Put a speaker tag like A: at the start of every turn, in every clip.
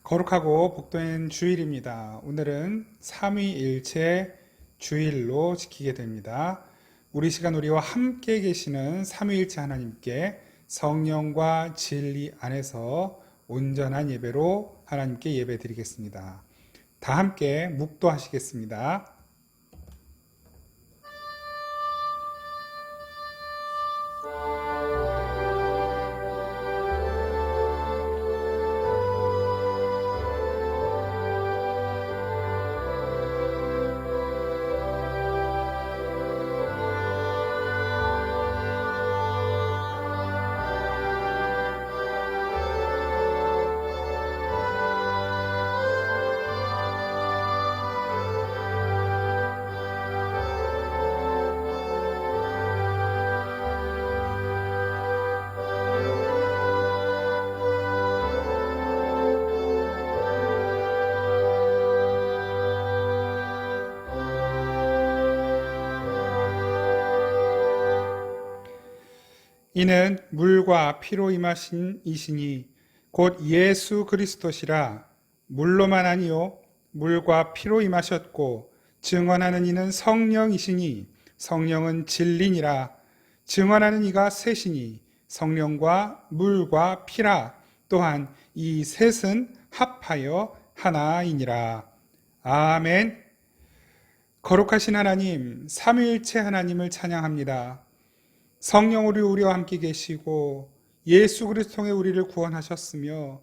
A: 거룩하고 복된 주일입니다. 오늘은 삼위일체 주일로 지키게 됩니다. 우리 시간 우리와 함께 계시는 삼위일체 하나님께 성령과 진리 안에서 온전한 예배로 하나님께 예배 드리겠습니다. 다 함께 묵도하시겠습니다. 이는 물과 피로 임하신 이시니 곧 예수 그리스도시라. 물로만 아니요 물과 피로 임하셨고 증언하는 이는 성령이시니 성령은 진리니라. 증언하는 이가 셋이니 성령과 물과 피라. 또한 이 셋은 합하여 하나이니라. 아멘. 거룩하신 하나님, 삼위일체 하나님을 찬양합니다. 성령으로 우리와 함께 계시고 예수 그리스도 통해 우리를 구원하셨으며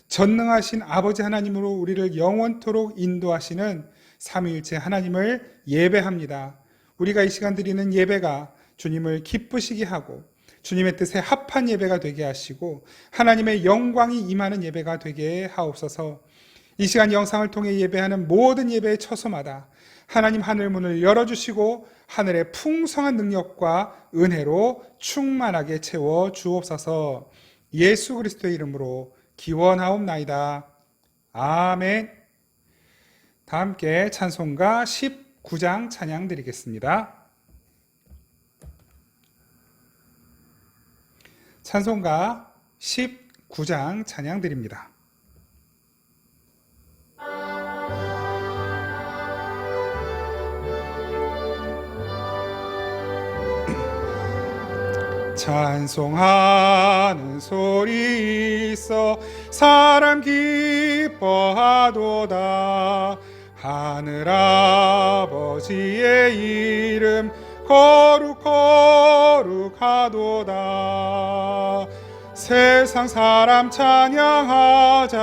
A: 전능하신 아버지 하나님으로 우리를 영원토록 인도하시는 삼위일체 하나님을 예배합니다. 우리가 이 시간 드리는 예배가 주님을 기쁘시게 하고 주님의 뜻에 합한 예배가 되게 하시고 하나님의 영광이 임하는 예배가 되게 하옵소서. 이 시간 영상을 통해 예배하는 모든 예배의 처소마다 하나님 하늘 문을 열어주시고 하늘의 풍성한 능력과 은혜로 충만하게 채워 주옵소서. 예수 그리스도의 이름으로 기원하옵나이다. 아멘. 다 함께 찬송가 19장 찬양 드리겠습니다. 찬송가 19장 찬양 드립니다. 찬송하는 소리 있어 사람 기뻐하도다. 하늘아버지의 이름 거룩하도다. 세상 사람 찬양하자.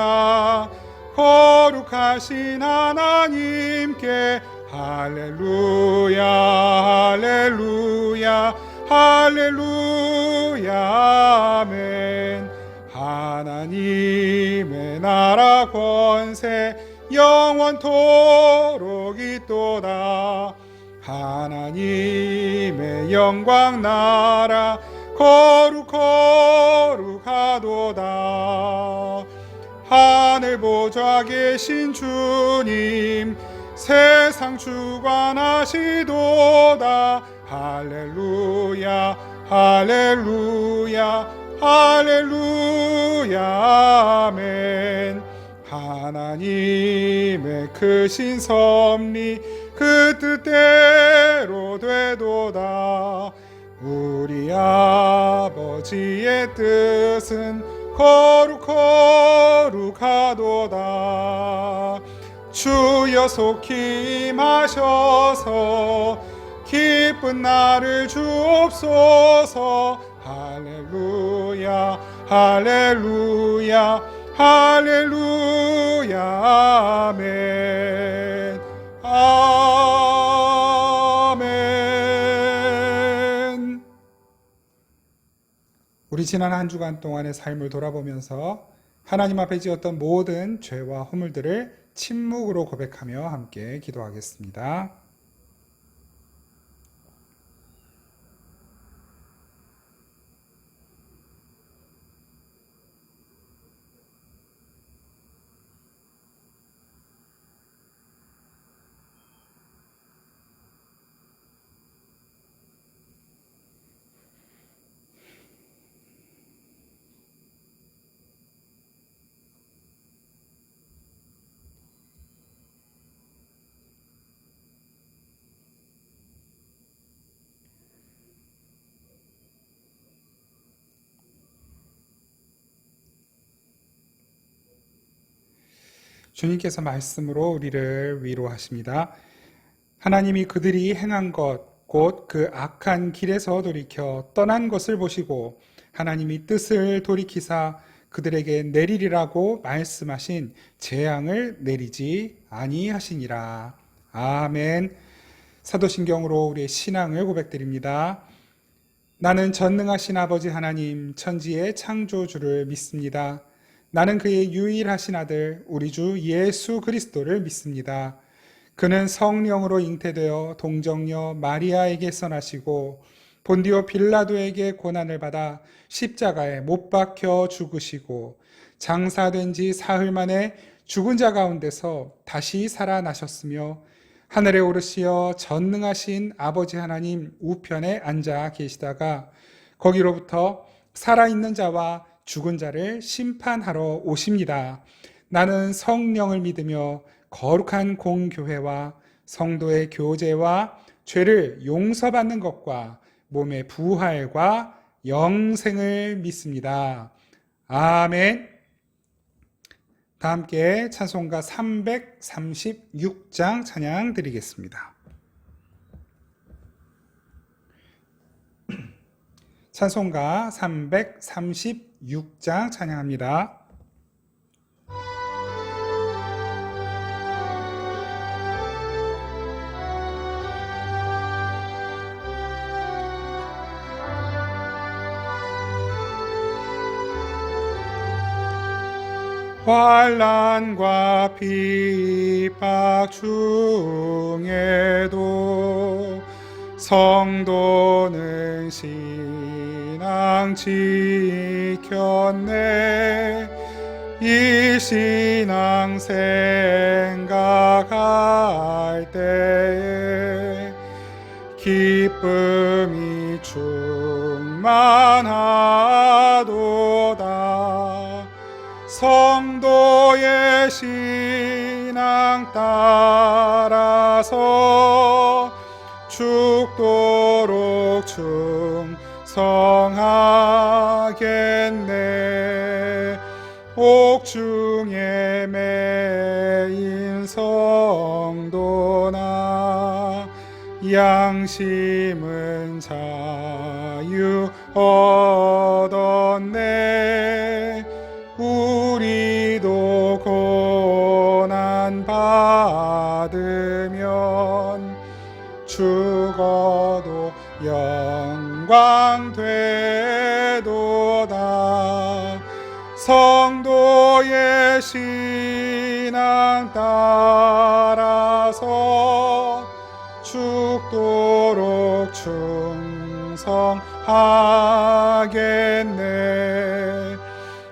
A: 거룩하신 하나님께 할렐루야 할렐루야 할렐루야 아멘. 하나님의 나라 권세 영원토록 있도다. 하나님의 영광 나라 거룩하도다. 하늘 보좌 계신 주님 세상 주관하시도다. 할렐루야 할렐루야 할렐루야 아멘. 하나님의 크신 섭리 그 뜻대로 되도다. 우리 아버지의 뜻은 거룩하도다. 주여 속히 임하셔서 기쁜 날을 주옵소서. 할렐루야 할렐루야 할렐루야 아멘 아멘. 우리 지난 한 주간 동안의 삶을 돌아보면서 하나님 앞에 지었던 모든 죄와 허물들을 침묵으로 고백하며 함께 기도하겠습니다. 주님께서 말씀으로 우리를 위로하십니다. 하나님이 그들이 행한 것, 곧 그 악한 길에서 돌이켜 떠난 것을 보시고 하나님이 뜻을 돌이키사 그들에게 내리리라고 말씀하신 재앙을 내리지 아니하시니라. 아멘. 사도신경으로 우리의 신앙을 고백드립니다. 나는 전능하신 아버지 하나님 천지의 창조주를 믿습니다. 나는 그의 유일하신 아들 우리 주 예수 그리스도를 믿습니다. 그는 성령으로 잉태되어 동정녀 마리아에게서 나시고 본디오 빌라도에게 고난을 받아 십자가에 못 박혀 죽으시고 장사된 지 사흘 만에 죽은 자 가운데서 다시 살아나셨으며 하늘에 오르시어 전능하신 아버지 하나님 우편에 앉아 계시다가 거기로부터 살아있는 자와 죽은 자를 심판하러 오십니다. 나는 성령을 믿으며 거룩한 공교회와 성도의 교제와 죄를 용서받는 것과 몸의 부활과 영생을 믿습니다. 아멘. 다 함께 찬송가 336장 찬양 드리겠습니다. 찬송가 336장 찬양합니다. 환난과 핍박 중에도 성도는 신앙 지켰네. 이 신앙 생각할 때에 기쁨이 충만하도다. 성도의 신앙 따라서 죽도록 충성하겠네. 옥중에 매인 성도나 양심은 자유 얻었네. 우리도 고난 받으면 죽어도 영광 되도다. 성도의 신앙 따라서 죽도록 충성하겠네.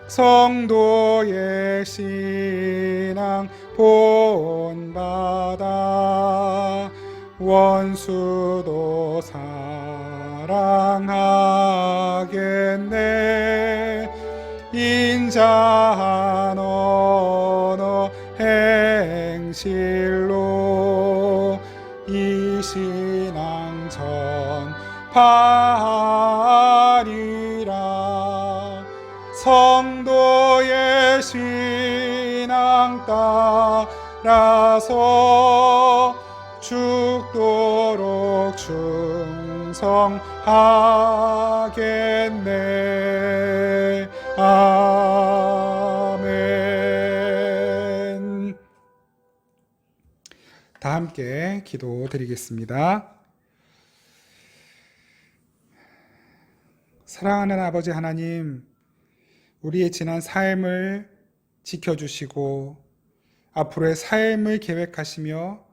A: 성도의 신앙 본받아 원수도 사랑하겠네. 인자한 언어 행실로 이 신앙 전파하리라. 성도의 신앙 따라서 죽도록 충성하겠네. 아멘. 다 함께 기도드리겠습니다. 사랑하는 아버지 하나님, 우리의 지난 삶을 지켜주시고 앞으로의 삶을 계획하시며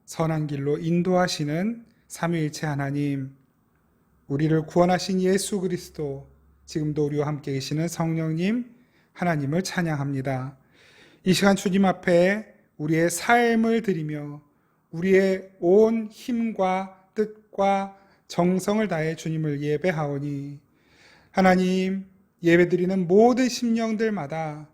A: 선한 길로 인도하시는 삼위일체 하나님, 우리를 구원하신 예수 그리스도, 지금도 우리와 함께 계시는 성령님 하나님을 찬양합니다. 이 시간 주님 앞에 우리의 삶을 드리며 우리의 온 힘과 뜻과 정성을 다해 주님을 예배하오니 하나님, 예배드리는 모든 심령들마다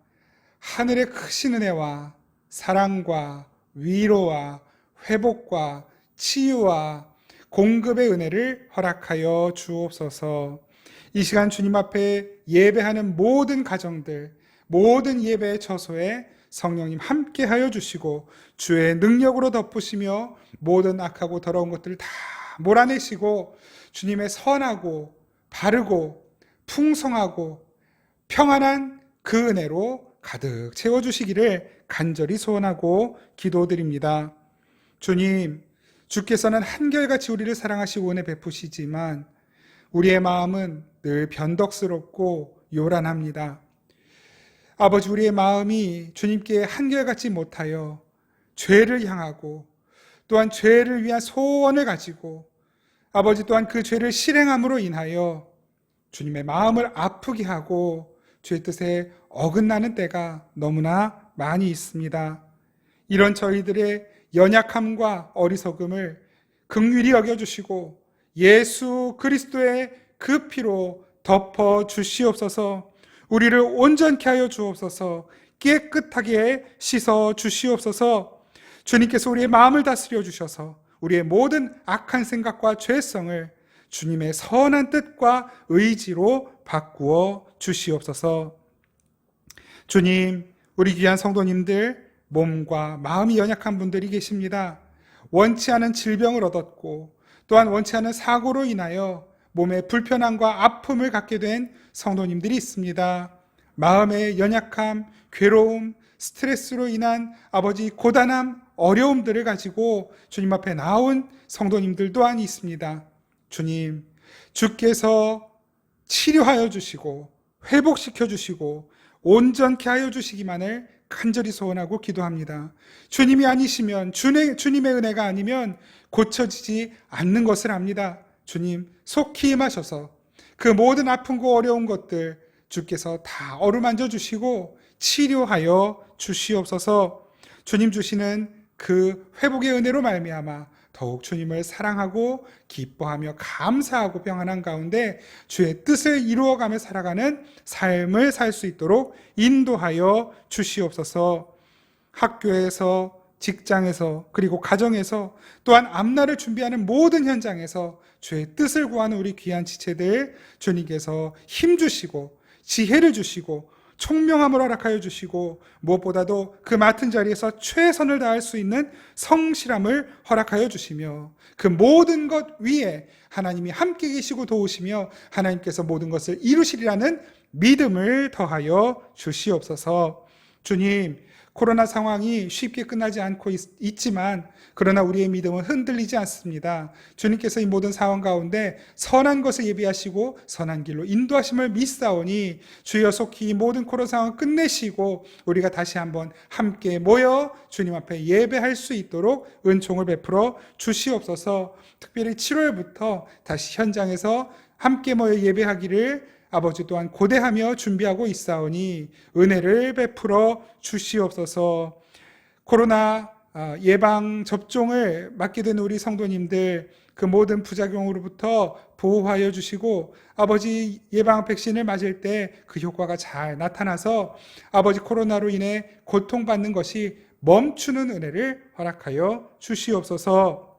A: 하늘의 크신 은혜와 사랑과 위로와 회복과 치유와 공급의 은혜를 허락하여 주옵소서. 이 시간 주님 앞에 예배하는 모든 가정들, 모든 예배의 처소에 성령님 함께 하여 주시고 주의 능력으로 덮으시며 모든 악하고 더러운 것들을 다 몰아내시고 주님의 선하고 바르고 풍성하고 평안한 그 은혜로 가득 채워주시기를 간절히 소원하고 기도드립니다. 주님, 주께서는 한결같이 우리를 사랑하시고 은혜 베푸시지만 우리의 마음은 늘 변덕스럽고 요란합니다. 아버지, 우리의 마음이 주님께 한결같지 못하여 죄를 향하고 또한 죄를 위한 소원을 가지고 아버지 또한 그 죄를 실행함으로 인하여 주님의 마음을 아프게 하고 주의 뜻에 어긋나는 때가 너무나 많이 있습니다. 이런 저희들의 연약함과 어리석음을 긍휼히 여겨주시고 예수 그리스도의 그 피로 덮어 주시옵소서. 우리를 온전케 하여 주옵소서. 깨끗하게 씻어 주시옵소서. 주님께서 우리의 마음을 다스려 주셔서 우리의 모든 악한 생각과 죄성을 주님의 선한 뜻과 의지로 바꾸어 주시옵소서. 주님, 우리 귀한 성도님들, 몸과 마음이 연약한 분들이 계십니다. 원치 않은 질병을 얻었고 또한 원치 않은 사고로 인하여 몸에 불편함과 아픔을 갖게 된 성도님들이 있습니다. 마음의 연약함, 괴로움, 스트레스로 인한 아버지 고단함, 어려움들을 가지고 주님 앞에 나온 성도님들 또한 있습니다. 주님, 주께서 치료하여 주시고 회복시켜 주시고 온전케 하여 주시기만을 간절히 소원하고 기도합니다. 주님이 아니시면, 주님의 은혜가 아니면 고쳐지지 않는 것을 압니다. 주님, 속히 임하셔서 그 모든 아픈고 어려운 것들 주께서 다 어루만져 주시고 치료하여 주시옵소서. 주님 주시는 그 회복의 은혜로 말미암아 더욱 주님을 사랑하고 기뻐하며 감사하고 평안한 가운데 주의 뜻을 이루어가며 살아가는 삶을 살 수 있도록 인도하여 주시옵소서. 학교에서, 직장에서, 그리고 가정에서, 또한 앞날을 준비하는 모든 현장에서 주의 뜻을 구하는 우리 귀한 지체들 주님께서 힘주시고 지혜를 주시고 총명함을 허락하여 주시고 무엇보다도 그 맡은 자리에서 최선을 다할 수 있는 성실함을 허락하여 주시며 그 모든 것 위에 하나님이 함께 계시고 도우시며 하나님께서 모든 것을 이루시리라는 믿음을 더하여 주시옵소서. 주님, 코로나 상황이 쉽게 끝나지 않고 있지만 그러나 우리의 믿음은 흔들리지 않습니다. 주님께서 이 모든 상황 가운데 선한 것을 예비하시고 선한 길로 인도하심을 믿사오니 주여 속히 이 모든 코로나 상황을 끝내시고 우리가 다시 한번 함께 모여 주님 앞에 예배할 수 있도록 은총을 베풀어 주시옵소서. 특별히 7월부터 다시 현장에서 함께 모여 예배하기를 아버지 또한 고대하며 준비하고 있사오니 은혜를 베풀어 주시옵소서. 코로나 예방 접종을 맞게 된 우리 성도님들 그 모든 부작용으로부터 보호하여 주시고 아버지 예방 백신을 맞을 때 그 효과가 잘 나타나서 아버지 코로나로 인해 고통받는 것이 멈추는 은혜를 허락하여 주시옵소서.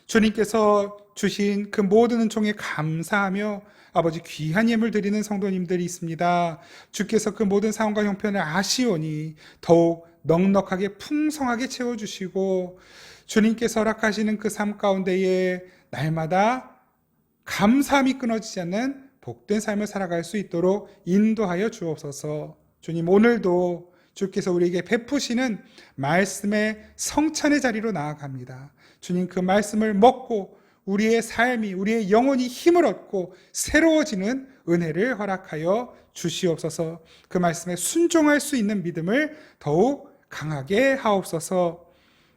A: 주님께서 주신 그 모든 은총에 감사하며 아버지 귀한 예물 드리는 성도님들이 있습니다. 주께서 그 모든 상황과 형편을 아시오니 더욱 넉넉하게 풍성하게 채워주시고 주님께서 허락하시는 그 삶 가운데에 날마다 감사함이 끊어지지 않는 복된 삶을 살아갈 수 있도록 인도하여 주옵소서. 주님, 오늘도 주께서 우리에게 베푸시는 말씀의 성찬의 자리로 나아갑니다. 주님, 그 말씀을 먹고 우리의 삶이, 우리의 영혼이 힘을 얻고 새로워지는 은혜를 허락하여 주시옵소서. 그 말씀에 순종할 수 있는 믿음을 더욱 강하게 하옵소서.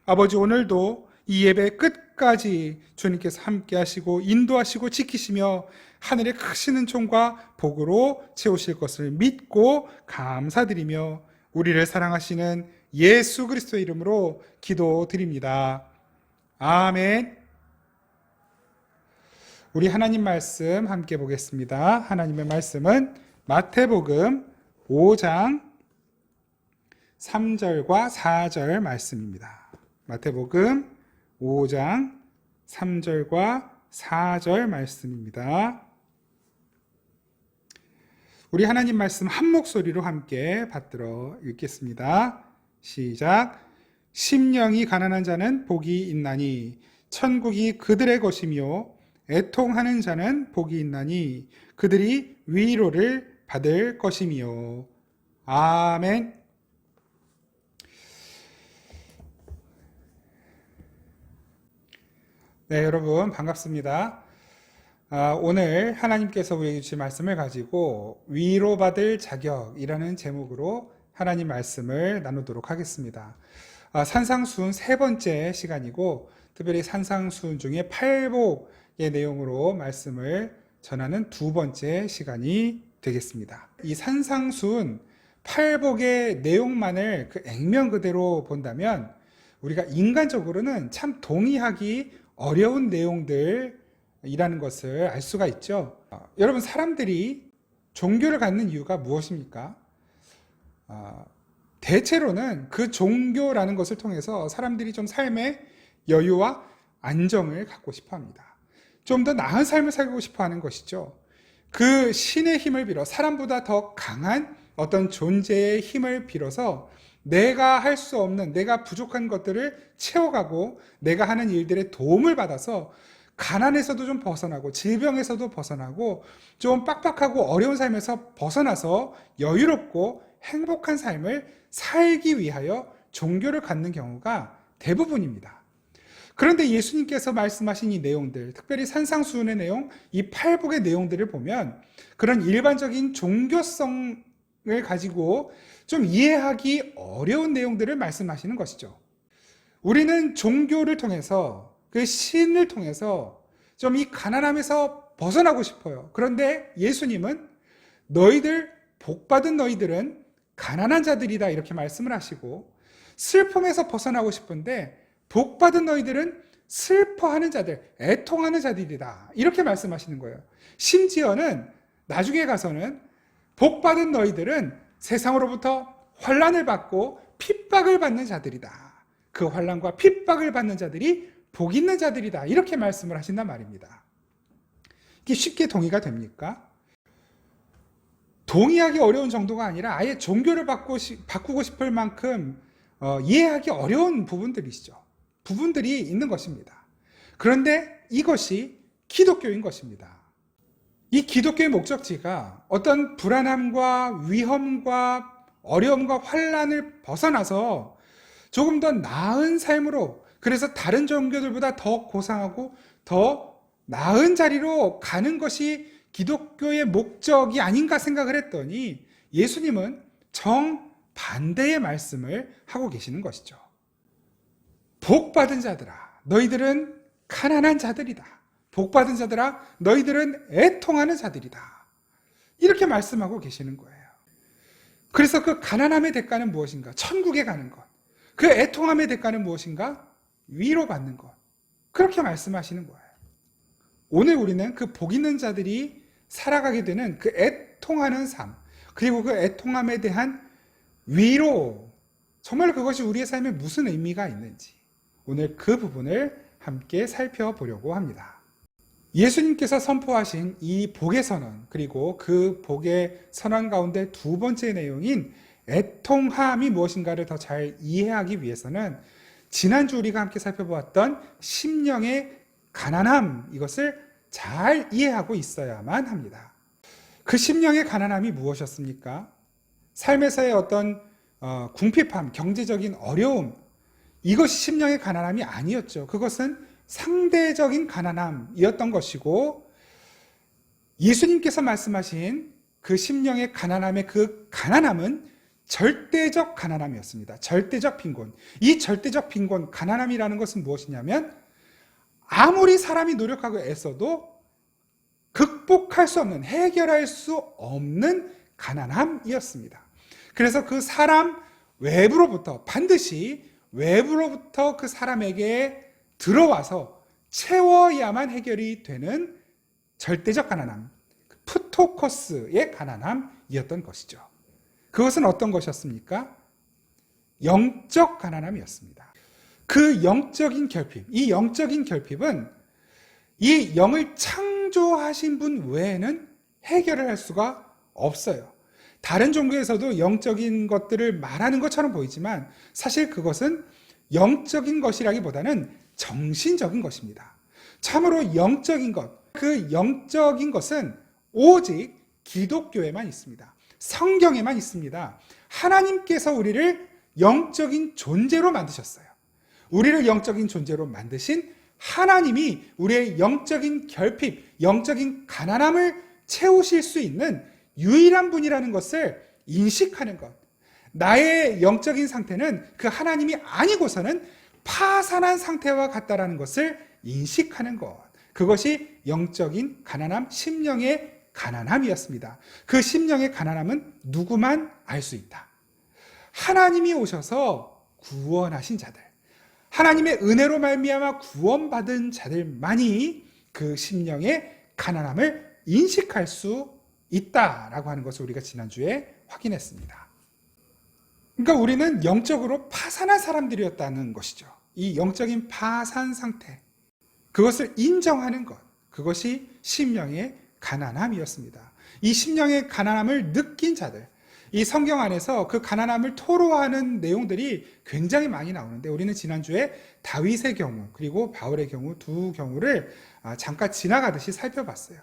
A: 아버지, 오늘도 이 예배 끝까지 주님께서 함께 하시고 인도하시고 지키시며 하늘의 크신 은총과 복으로 채우실 것을 믿고 감사드리며 우리를 사랑하시는 예수 그리스도의 이름으로 기도드립니다. 아멘. 우리 하나님 말씀 함께 보겠습니다. 하나님의 말씀은 마태복음 5장 3절과 4절 말씀입니다. 마태복음 5장 3절과 4절 말씀입니다. 우리 하나님 말씀 한 목소리로 함께 받들어 읽겠습니다. 시작. 심령이 가난한 자는 복이 있나니 천국이 그들의 것이며 애통하는 자는 복이 있나니 그들이 위로를 받을 것이며. 아멘. 네, 여러분 반갑습니다. 오늘 하나님께서 우리에게 주신 말씀을 가지고 위로받을 자격이라는 제목으로 하나님 말씀을 나누도록 하겠습니다. 산상수훈 세 번째 시간이고 특별히 산상수훈 중에 팔복의 내용으로 말씀을 전하는 두 번째 시간이 되겠습니다. 이 산상수훈 팔복의 내용만을 그 액면 그대로 본다면 우리가 인간적으로는 참 동의하기 어려운 내용들이라는 것을 알 수가 있죠. 여러분, 사람들이 종교를 갖는 이유가 무엇입니까? 대체로는 그 종교라는 것을 통해서 사람들이 좀 삶의 여유와 안정을 갖고 싶어 합니다. 좀 더 나은 삶을 살고 싶어 하는 것이죠. 그 신의 힘을 빌어, 사람보다 더 강한 어떤 존재의 힘을 빌어서 내가 할 수 없는, 내가 부족한 것들을 채워가고 내가 하는 일들의 도움을 받아서 가난에서도 좀 벗어나고 질병에서도 벗어나고 좀 빡빡하고 어려운 삶에서 벗어나서 여유롭고 행복한 삶을 살기 위하여 종교를 갖는 경우가 대부분입니다. 그런데 예수님께서 말씀하신 이 내용들, 특별히 산상수훈의 내용, 이 팔복의 내용들을 보면 그런 일반적인 종교성을 가지고 좀 이해하기 어려운 내용들을 말씀하시는 것이죠. 우리는 종교를 통해서, 그 신을 통해서 좀 이 가난함에서 벗어나고 싶어요. 그런데 예수님은 너희들, 복받은 너희들은 가난한 자들이다 이렇게 말씀을 하시고, 슬픔에서 벗어나고 싶은데 복받은 너희들은 슬퍼하는 자들, 애통하는 자들이다 이렇게 말씀하시는 거예요. 심지어는 나중에 가서는 복받은 너희들은 세상으로부터 환난을 받고 핍박을 받는 자들이다. 그 환난과 핍박을 받는 자들이 복 있는 자들이다 이렇게 말씀을 하신단 말입니다. 이게 쉽게 동의가 됩니까? 동의하기 어려운 정도가 아니라 아예 종교를 바꾸고 싶을 만큼 이해하기 어려운 부분들이 있는 것입니다. 그런데 이것이 기독교인 것입니다. 이 기독교의 목적지가 어떤 불안함과 위험과 어려움과 환난을 벗어나서 조금 더 나은 삶으로, 그래서 다른 종교들보다 더 고상하고 더 나은 자리로 가는 것이 기독교의 목적이 아닌가 생각을 했더니 예수님은 정반대의 말씀을 하고 계시는 것이죠. 복받은 자들아, 너희들은 가난한 자들이다. 복받은 자들아, 너희들은 애통하는 자들이다. 이렇게 말씀하고 계시는 거예요. 그래서 그 가난함의 대가는 무엇인가? 천국에 가는 것. 그 애통함의 대가는 무엇인가? 위로받는 것. 그렇게 말씀하시는 거예요. 오늘 우리는 그 복 있는 자들이 살아가게 되는 그 애통하는 삶, 그리고 그 애통함에 대한 위로, 정말 그것이 우리의 삶에 무슨 의미가 있는지 오늘 그 부분을 함께 살펴보려고 합니다. 예수님께서 선포하신 이 복의 선언, 그리고 그 복의 선언 가운데 두 번째 내용인 애통함이 무엇인가를 더 잘 이해하기 위해서는 지난주 우리가 함께 살펴보았던 심령의 가난함, 이것을 잘 이해하고 있어야만 합니다. 그 심령의 가난함이 무엇이었습니까? 삶에서의 어떤 궁핍함, 경제적인 어려움, 이것이 심령의 가난함이 아니었죠. 그것은 상대적인 가난함이었던 것이고, 예수님께서 말씀하신 그 심령의 가난함의 그 가난함은 절대적 가난함이었습니다. 절대적 빈곤. 이 절대적 빈곤, 가난함이라는 것은 무엇이냐면 아무리 사람이 노력하고 애써도 극복할 수 없는, 해결할 수 없는 가난함이었습니다. 그래서 그 사람 외부로부터, 반드시 외부로부터 그 사람에게 들어와서 채워야만 해결이 되는 절대적 가난함, 프토코스의 가난함이었던 것이죠. 그것은 어떤 것이었습니까? 영적 가난함이었습니다. 그 영적인 결핍, 이 영적인 결핍은 이 영을 창조하신 분 외에는 해결을 할 수가 없어요. 다른 종교에서도 영적인 것들을 말하는 것처럼 보이지만 사실 그것은 영적인 것이라기보다는 정신적인 것입니다. 참으로 영적인 것, 그 영적인 것은 오직 기독교에만 있습니다. 성경에만 있습니다. 하나님께서 우리를 영적인 존재로 만드셨어요. 우리를 영적인 존재로 만드신 하나님이 우리의 영적인 결핍, 영적인 가난함을 채우실 수 있는 유일한 분이라는 것을 인식하는 것. 나의 영적인 상태는 그 하나님이 아니고서는 파산한 상태와 같다라는 것을 인식하는 것. 그것이 영적인 가난함, 심령의 가난함이었습니다. 그 심령의 가난함은 누구만 알 수 있다. 하나님이 오셔서 구원하신 자들, 하나님의 은혜로 말미암아 구원받은 자들만이 그 심령의 가난함을 인식할 수 있다라고 하는 것을 우리가 지난주에 확인했습니다. 그러니까 우리는 영적으로 파산한 사람들이었다는 것이죠. 이 영적인 파산 상태, 그것을 인정하는 것, 그것이 심령의 가난함이었습니다. 이 심령의 가난함을 느낀 자들, 이 성경 안에서 그 가난함을 토로하는 내용들이 굉장히 많이 나오는데 우리는 지난주에 다윗의 경우 그리고 바울의 경우 두 경우를 잠깐 지나가듯이 살펴봤어요.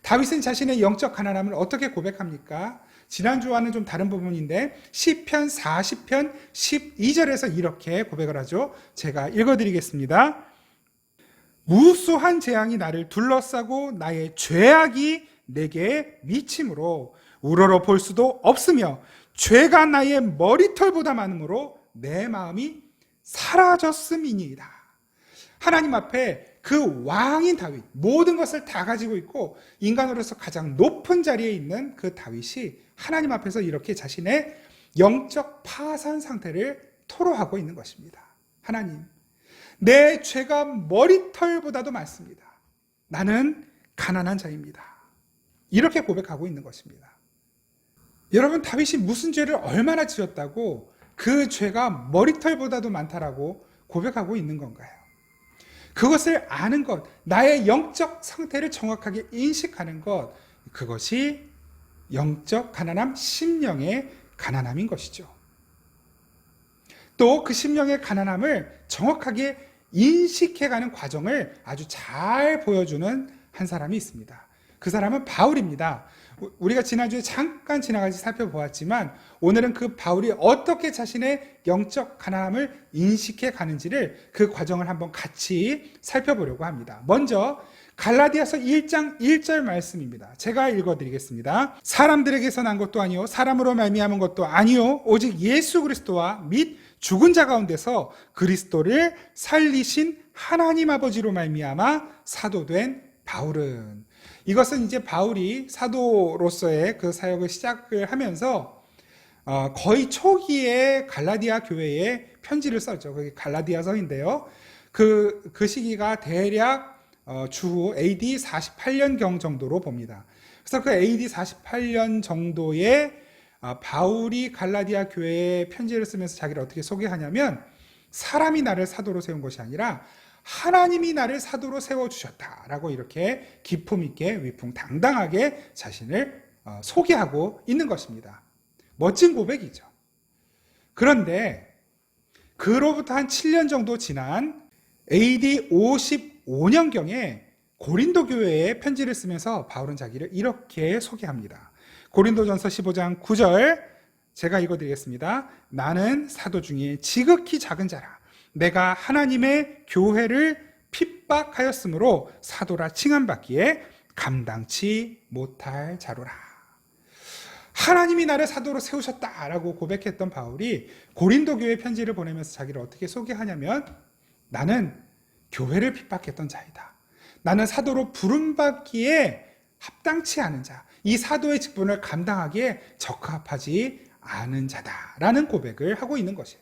A: 다윗은 자신의 영적 가난함을 어떻게 고백합니까? 지난주와는 좀 다른 부분인데 시편 40편 12절에서 이렇게 고백을 하죠. 제가 읽어드리겠습니다. 무수한 재앙이 나를 둘러싸고 나의 죄악이 내게 미침으로 우러러 볼 수도 없으며 죄가 나의 머리털보다 많으므로 내 마음이 사라졌음이니이다. 하나님 앞에 그 왕인 다윗, 모든 것을 다 가지고 있고 인간으로서 가장 높은 자리에 있는 그 다윗이 하나님 앞에서 이렇게 자신의 영적 파산 상태를 토로하고 있는 것입니다. 하나님, 내 죄가 머리털보다도 많습니다. 나는 가난한 자입니다. 이렇게 고백하고 있는 것입니다. 여러분, 다윗이 무슨 죄를 얼마나 지었다고 그 죄가 머리털보다도 많다라고 고백하고 있는 건가요? 그것을 아는 것, 나의 영적 상태를 정확하게 인식하는 것, 그것이 영적 가난함, 심령의 가난함인 것이죠. 또 그 심령의 가난함을 정확하게 인식해가는 과정을 아주 잘 보여주는 한 사람이 있습니다. 그 사람은 바울입니다. 우리가 지난주에 잠깐 지나가지 살펴보았지만 오늘은 그 바울이 어떻게 자신의 영적 가난함을 인식해 가는지를 그 과정을 한번 같이 살펴보려고 합니다. 먼저 갈라디아서 1장 1절 말씀입니다. 제가 읽어드리겠습니다. 사람들에게서 난 것도 아니요 사람으로 말미암은 것도 아니요 오직 예수 그리스도와 및 죽은 자 가운데서 그리스도를 살리신 하나님 아버지로 말미암아 사도된 바울은, 이것은 이제 바울이 사도로서의 그 사역을 시작을 하면서 거의 초기에 갈라디아 교회에 편지를 썼죠. 그게 갈라디아서인데요. 그 시기가 대략 주후 AD 48년경 정도로 봅니다. 그래서 그 AD 48년 정도에 바울이 갈라디아 교회에 편지를 쓰면서 자기를 어떻게 소개하냐면 사람이 나를 사도로 세운 것이 아니라 하나님이 나를 사도로 세워주셨다라고 이렇게 기품 있게 위풍당당하게 자신을 소개하고 있는 것입니다. 멋진 고백이죠. 그런데 그로부터 한 7년 정도 지난 AD 55년경에 고린도 교회에 편지를 쓰면서 바울은 자기를 이렇게 소개합니다. 고린도전서 15장 9절 제가 읽어드리겠습니다. 나는 사도 중에 지극히 작은 자라. 내가 하나님의 교회를 핍박하였으므로 사도라 칭함받기에 감당치 못할 자로라. 하나님이 나를 사도로 세우셨다라고 고백했던 바울이 고린도 교회 편지를 보내면서 자기를 어떻게 소개하냐면 나는 교회를 핍박했던 자이다. 나는 사도로 부름받기에 합당치 않은 자, 이 사도의 직분을 감당하기에 적합하지 않은 자다라는 고백을 하고 있는 것이에요.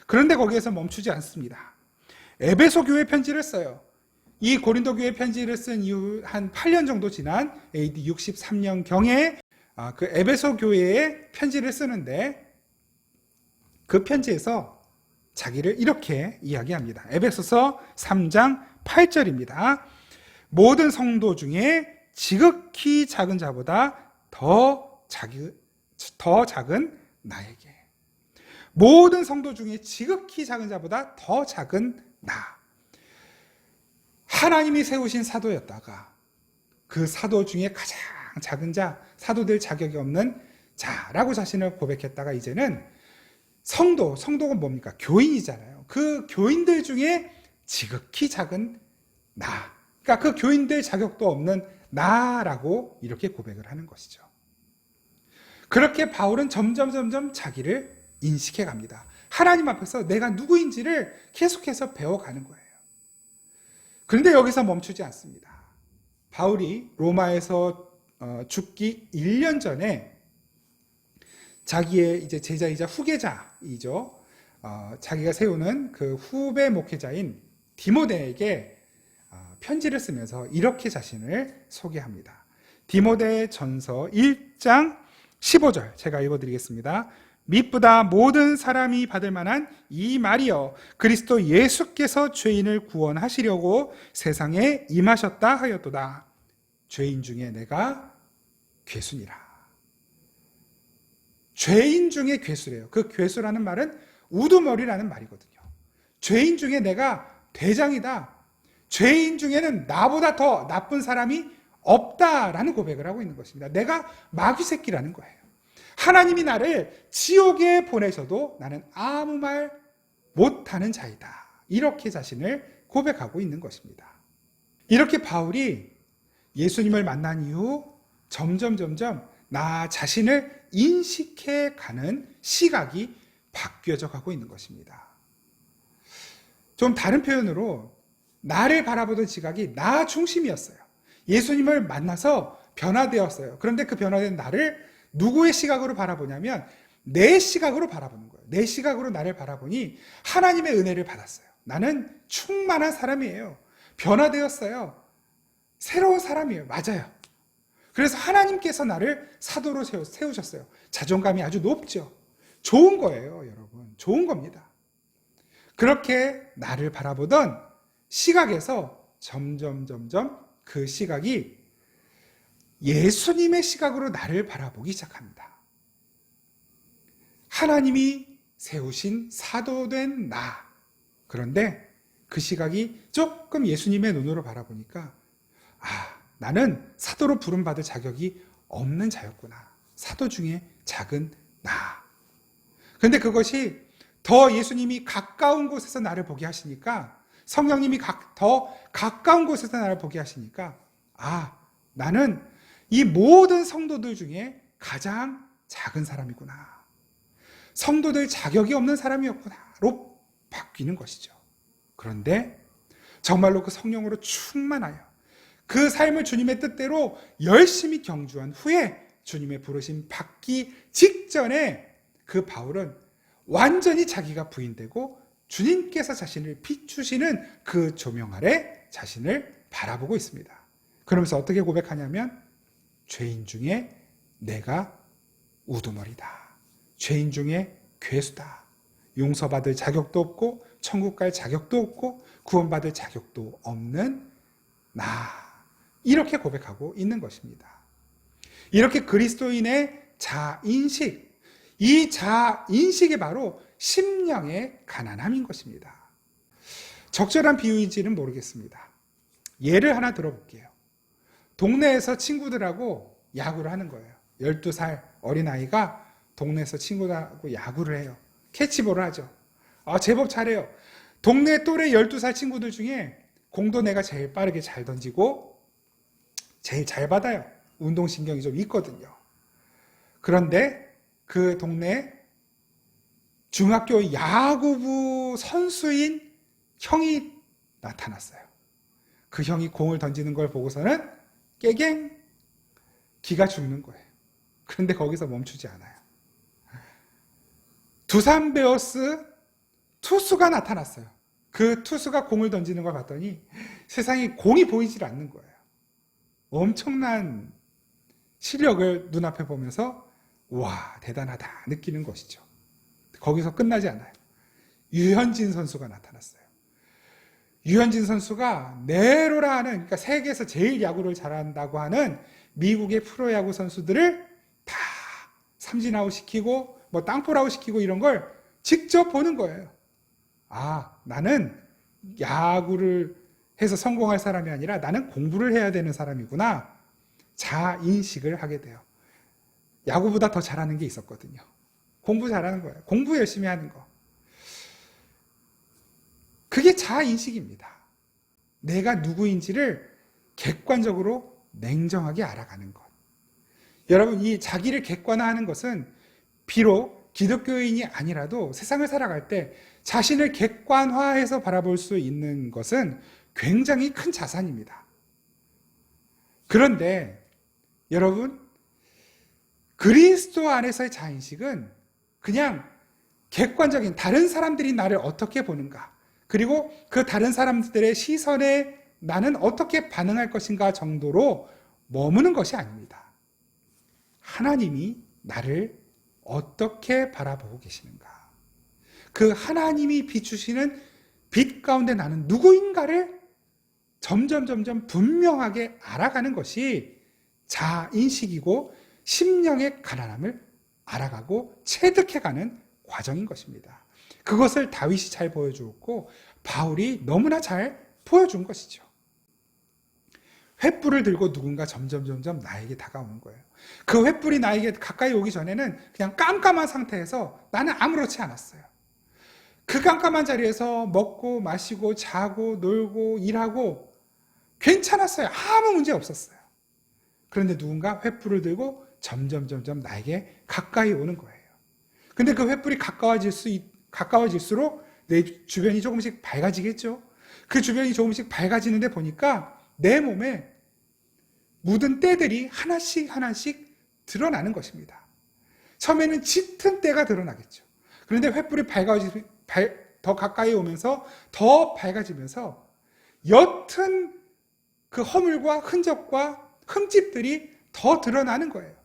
A: 그런데 거기에서 멈추지 않습니다. 에베소 교회 편지를 써요. 이 고린도 교회 편지를 쓴 이후 한 8년 정도 지난 AD 63년경에 그 에베소 교회에 편지를 쓰는데 그 편지에서 자기를 이렇게 이야기합니다. 에베소서 3장 8절입니다. 모든 성도 중에 지극히 작은 자보다 더 작은 나에게. 모든 성도 중에 지극히 작은 자보다 더 작은 나. 하나님이 세우신 사도였다가 그 사도 중에 가장 작은 자, 사도될 자격이 없는 자라고 자신을 고백했다가 이제는 성도가 뭡니까? 교인이잖아요. 그 교인들 중에 지극히 작은 나. 그러니까 그 교인들 자격도 없는 나라고 이렇게 고백을 하는 것이죠. 그렇게 바울은 점점 자기를 인식해 갑니다. 하나님 앞에서 내가 누구인지를 계속해서 배워가는 거예요. 그런데 여기서 멈추지 않습니다. 바울이 로마에서 죽기 1년 전에 자기의 이제 제자이자 후계자이죠. 자기가 세우는 그 후배 목회자인 디모데에게 편지를 쓰면서 이렇게 자신을 소개합니다. 디모데 전서 1장 15절 제가 읽어드리겠습니다. 미쁘다 모든 사람이 받을 만한 이 말이여 그리스도 예수께서 죄인을 구원하시려고 세상에 임하셨다 하였도다. 죄인 중에 내가 괴수니라. 죄인 중에 괴수래요. 그 괴수라는 말은 우두머리라는 말이거든요. 죄인 중에 내가 대장이다. 죄인 중에는 나보다 더 나쁜 사람이 없다라는 고백을 하고 있는 것입니다. 내가 마귀 새끼라는 거예요. 하나님이 나를 지옥에 보내셔도 나는 아무 말 못하는 자이다. 이렇게 자신을 고백하고 있는 것입니다. 이렇게 바울이 예수님을 만난 이후 점점 나 자신을 인식해 가는 시각이 바뀌어져 가고 있는 것입니다. 좀 다른 표현으로 나를 바라보던 시각이 나 중심이었어요. 예수님을 만나서 변화되었어요. 그런데 그 변화된 나를 누구의 시각으로 바라보냐면 내 시각으로 바라보는 거예요. 내 시각으로 나를 바라보니 하나님의 은혜를 받았어요. 나는 충만한 사람이에요. 변화되었어요. 새로운 사람이에요. 맞아요. 그래서 하나님께서 나를 사도로 세우셨어요. 자존감이 아주 높죠. 좋은 거예요, 여러분. 좋은 겁니다. 그렇게 나를 바라보던 시각에서 점점 그 시각이 예수님의 시각으로 나를 바라보기 시작합니다. 하나님이 세우신 사도된 나. 그런데 그 시각이 조금 예수님의 눈으로 바라보니까 나는 사도로 부름받을 자격이 없는 자였구나. 사도 중에 작은 나. 그런데 그것이 더 예수님이 가까운 곳에서 나를 보게 하시니까 성령님이 더 가까운 곳에서 나를 보게 하시니까 나는 이 모든 성도들 중에 가장 작은 사람이구나. 성도들 자격이 없는 사람이었구나로 바뀌는 것이죠. 그런데 정말로 그 성령으로 충만하여 그 삶을 주님의 뜻대로 열심히 경주한 후에 주님의 부르심 받기 직전에 그 바울은 완전히 자기가 부인되고 주님께서 자신을 비추시는 그 조명 아래 자신을 바라보고 있습니다. 그러면서 어떻게 고백하냐면 죄인 중에 내가 우두머리다. 죄인 중에 괴수다. 용서받을 자격도 없고 천국 갈 자격도 없고 구원받을 자격도 없는 나. 이렇게 고백하고 있는 것입니다. 이렇게 그리스도인의 자인식, 이 자인식이 바로 심령의 가난함인 것입니다. 적절한 비유인지는 모르겠습니다. 예를 하나 들어볼게요. 동네에서 친구들하고 야구를 하는 거예요. 12살 어린아이가 동네에서 친구들하고 야구를 해요. 캐치볼을 하죠. 제법 잘해요. 동네 또래 12살 친구들 중에 공도 내가 제일 빠르게 잘 던지고 제일 잘 받아요. 운동신경이 좀 있거든요. 그런데 그 동네 중학교 야구부 선수인 형이 나타났어요. 그 형이 공을 던지는 걸 보고서는 깨갱 기가 죽는 거예요. 그런데 거기서 멈추지 않아요. 두산 베어스 투수가 나타났어요. 그 투수가 공을 던지는 걸 봤더니 세상에 공이 보이질 않는 거예요. 엄청난 실력을 눈앞에 보면서 와 대단하다 느끼는 것이죠. 거기서 끝나지 않아요. 유현진 선수가 나타났어요. 유현진 선수가 네로라 하는, 그러니까 세계에서 제일 야구를 잘한다고 하는 미국의 프로야구 선수들을 다 삼진아웃 시키고 뭐 땅볼아웃 시키고 이런 걸 직접 보는 거예요. 아, 나는 야구를 해서 성공할 사람이 아니라 나는 공부를 해야 되는 사람이구나. 자인식을 하게 돼요. 야구보다 더 잘하는 게 있었거든요. 공부 잘하는 거예요. 공부 열심히 하는 거. 그게 자인식입니다. 내가 누구인지를 객관적으로 냉정하게 알아가는 것. 여러분, 이 자기를 객관화하는 것은 비록 기독교인이 아니라도 세상을 살아갈 때 자신을 객관화해서 바라볼 수 있는 것은 굉장히 큰 자산입니다. 그런데 여러분, 그리스도 안에서의 자인식은 그냥 객관적인 다른 사람들이 나를 어떻게 보는가, 그리고 그 다른 사람들의 시선에 나는 어떻게 반응할 것인가 정도로 머무는 것이 아닙니다. 하나님이 나를 어떻게 바라보고 계시는가, 그 하나님이 비추시는 빛 가운데 나는 누구인가를 점점 분명하게 알아가는 것이 자인식이고 심령의 가난함을 알아가고 체득해가는 과정인 것입니다. 그것을 다윗이 잘 보여주었고 바울이 너무나 잘 보여준 것이죠. 횃불을 들고 누군가 점점 나에게 다가오는 거예요. 그 횃불이 나에게 가까이 오기 전에는 그냥 깜깜한 상태에서 나는 아무렇지 않았어요. 그 깜깜한 자리에서 먹고 마시고 자고 놀고 일하고 괜찮았어요. 아무 문제 없었어요. 그런데 누군가 횃불을 들고 점점 나에게 가까이 오는 거예요. 근데 그 횃불이 가까워질수록 내 주변이 조금씩 밝아지겠죠. 그 주변이 조금씩 밝아지는데 보니까 내 몸에 묻은 때들이 하나씩 드러나는 것입니다. 처음에는 짙은 때가 드러나겠죠. 그런데 횃불이 더 가까이 오면서 더 밝아지면서 옅은 그 허물과 흔적과 흠집들이 더 드러나는 거예요.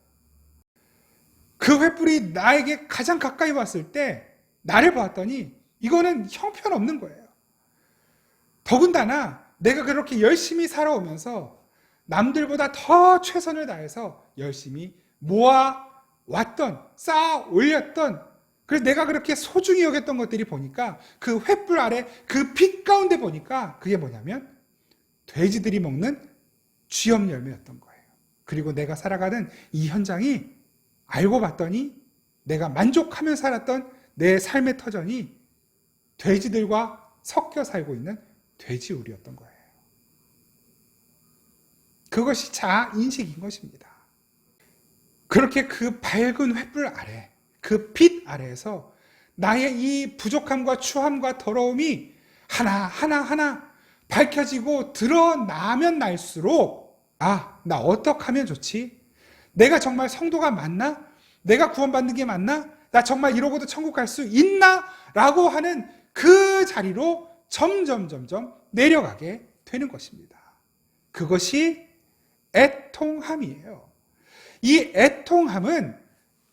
A: 그 횃불이 나에게 가장 가까이 왔을 때 나를 보았더니 이거는 형편없는 거예요. 더군다나 내가 그렇게 열심히 살아오면서 남들보다 더 최선을 다해서 열심히 모아왔던, 쌓아 올렸던, 그래서 내가 그렇게 소중히 여겼던 것들이 보니까 그 횃불 아래 그 빛 가운데 보니까 그게 뭐냐면 돼지들이 먹는 쥐염 열매였던 거예요. 그리고 내가 살아가는 이 현장이 알고 봤더니 내가 만족하며 살았던 내 삶의 터전이 돼지들과 섞여 살고 있는 돼지우리였던 거예요. 그것이 자인식인 것입니다. 그렇게 그 밝은 횃불 아래, 그 빛 아래에서 나의 이 부족함과 추함과 더러움이 하나 밝혀지고 드러나면 날수록 나 어떻게 하면 좋지? 내가 정말 성도가 맞나? 내가 구원받는 게 맞나? 나 정말 이러고도 천국 갈 수 있나? 라고 하는 그 자리로 점점 내려가게 되는 것입니다. 그것이 애통함이에요. 이 애통함은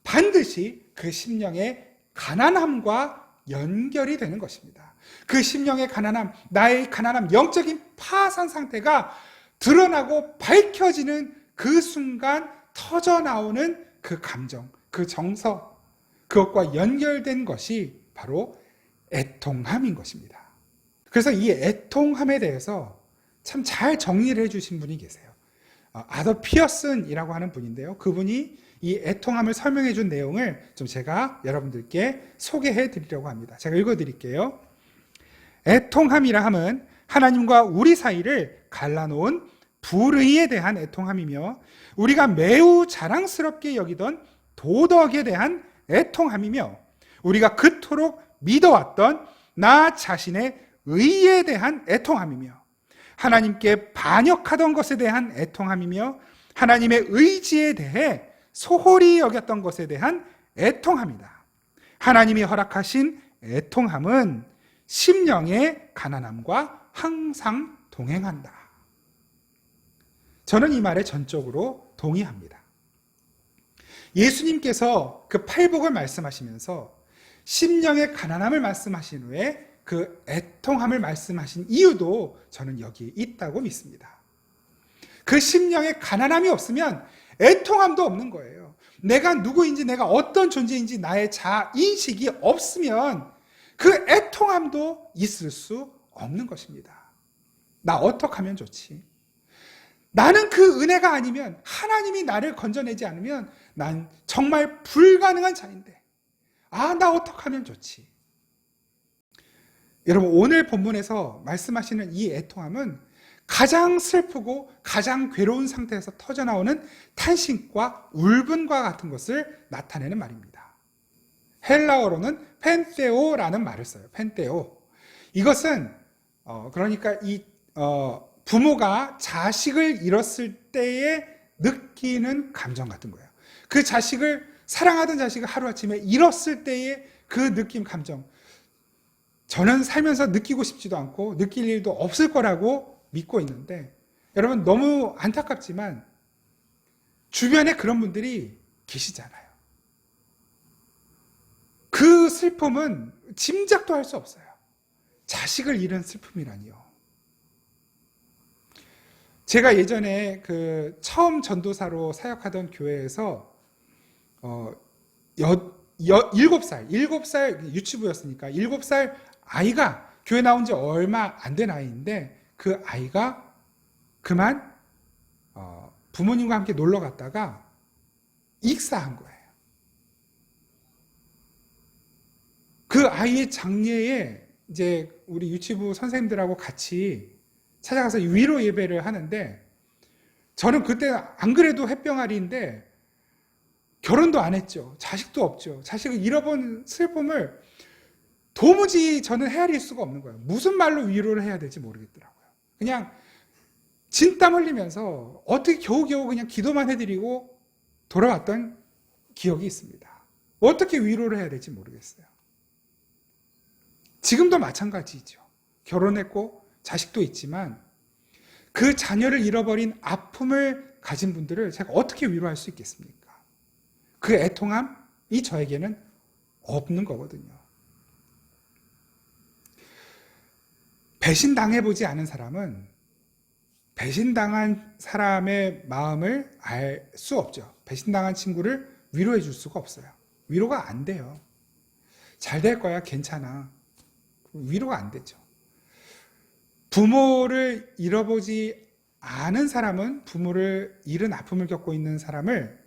A: 반드시 그 심령의 가난함과 연결이 되는 것입니다. 그 심령의 가난함, 나의 가난함, 영적인 파산 상태가 드러나고 밝혀지는 그 순간 터져나오는 그 감정, 그 정서, 그것과 연결된 것이 바로 애통함인 것입니다. 그래서 이 애통함에 대해서 참 잘 정리를 해주신 분이 계세요. 아더 피어슨이라고 하는 분인데요. 그분이 이 애통함을 설명해 준 내용을 좀 제가 여러분들께 소개해 드리려고 합니다. 제가 읽어 드릴게요. 애통함이라 함은 하나님과 우리 사이를 갈라놓은 불의에 대한 애통함이며 우리가 매우 자랑스럽게 여기던 도덕에 대한 애통함이며 우리가 그토록 믿어왔던 나 자신의 의에 대한 애통함이며 하나님께 반역하던 것에 대한 애통함이며 하나님의 의지에 대해 소홀히 여겼던 것에 대한 애통함이다. 하나님이 허락하신 애통함은 심령의 가난함과 항상 동행한다. 저는 이 말에 전적으로 동의합니다. 예수님께서 그 팔복을 말씀하시면서 심령의 가난함을 말씀하신 후에 그 애통함을 말씀하신 이유도 저는 여기에 있다고 믿습니다. 그 심령의 가난함이 없으면 애통함도 없는 거예요. 내가 누구인지, 내가 어떤 존재인지 나의 자인식이 없으면 그 애통함도 있을 수 없는 것입니다. 나 어떻게 하면 좋지? 나는 그 은혜가 아니면, 하나님이 나를 건져내지 않으면 난 정말 불가능한 자인데, 나 어떻게 하면 좋지? 여러분, 오늘 본문에서 말씀하시는 이 애통함은 가장 슬프고 가장 괴로운 상태에서 터져나오는 탄식과 울분과 같은 것을 나타내는 말입니다. 헬라어로는 펜테오라는 말을 써요. 펜테오. 이것은 그러니까 부모가 자식을 잃었을 때에 느끼는 감정 같은 거예요. 그 자식을, 사랑하던 자식을 하루아침에 잃었을 때의 그 느낌, 감정. 저는 살면서 느끼고 싶지도 않고 느낄 일도 없을 거라고 믿고 있는데, 여러분, 너무 안타깝지만 주변에 그런 분들이 계시잖아요. 그 슬픔은 짐작도 할 수 없어요. 자식을 잃은 슬픔이라니요. 제가 예전에 처음 전도사로 사역하던 교회에서 7살 유치부였으니까 7살 아이가, 교회 나온 지 얼마 안 된 아이인데, 그 아이가 그만 부모님과 함께 놀러 갔다가 익사한 거예요. 그 아이의 장례에 이제 우리 유치부 선생님들하고 같이 찾아가서 위로 예배를 하는데, 저는 그때 안 그래도 햇병아리인데 결혼도 안 했죠. 자식도 없죠. 자식을 잃어본 슬픔을 도무지 저는 헤아릴 수가 없는 거예요. 무슨 말로 위로를 해야 될지 모르겠더라고요. 그냥 진땀 흘리면서 어떻게 겨우겨우 그냥 기도만 해드리고 돌아왔던 기억이 있습니다. 어떻게 위로를 해야 될지 모르겠어요. 지금도 마찬가지죠. 결혼했고 자식도 있지만 그 자녀를 잃어버린 아픔을 가진 분들을 제가 어떻게 위로할 수 있겠습니까? 그 애통함이 저에게는 없는 거거든요. 배신당해보지 않은 사람은 배신당한 사람의 마음을 알 수 없죠. 배신당한 친구를 위로해 줄 수가 없어요. 위로가 안 돼요. 잘 될 거야, 괜찮아. 위로가 안 되죠. 부모를 잃어보지 않은 사람은, 부모를 잃은 아픔을 겪고 있는 사람을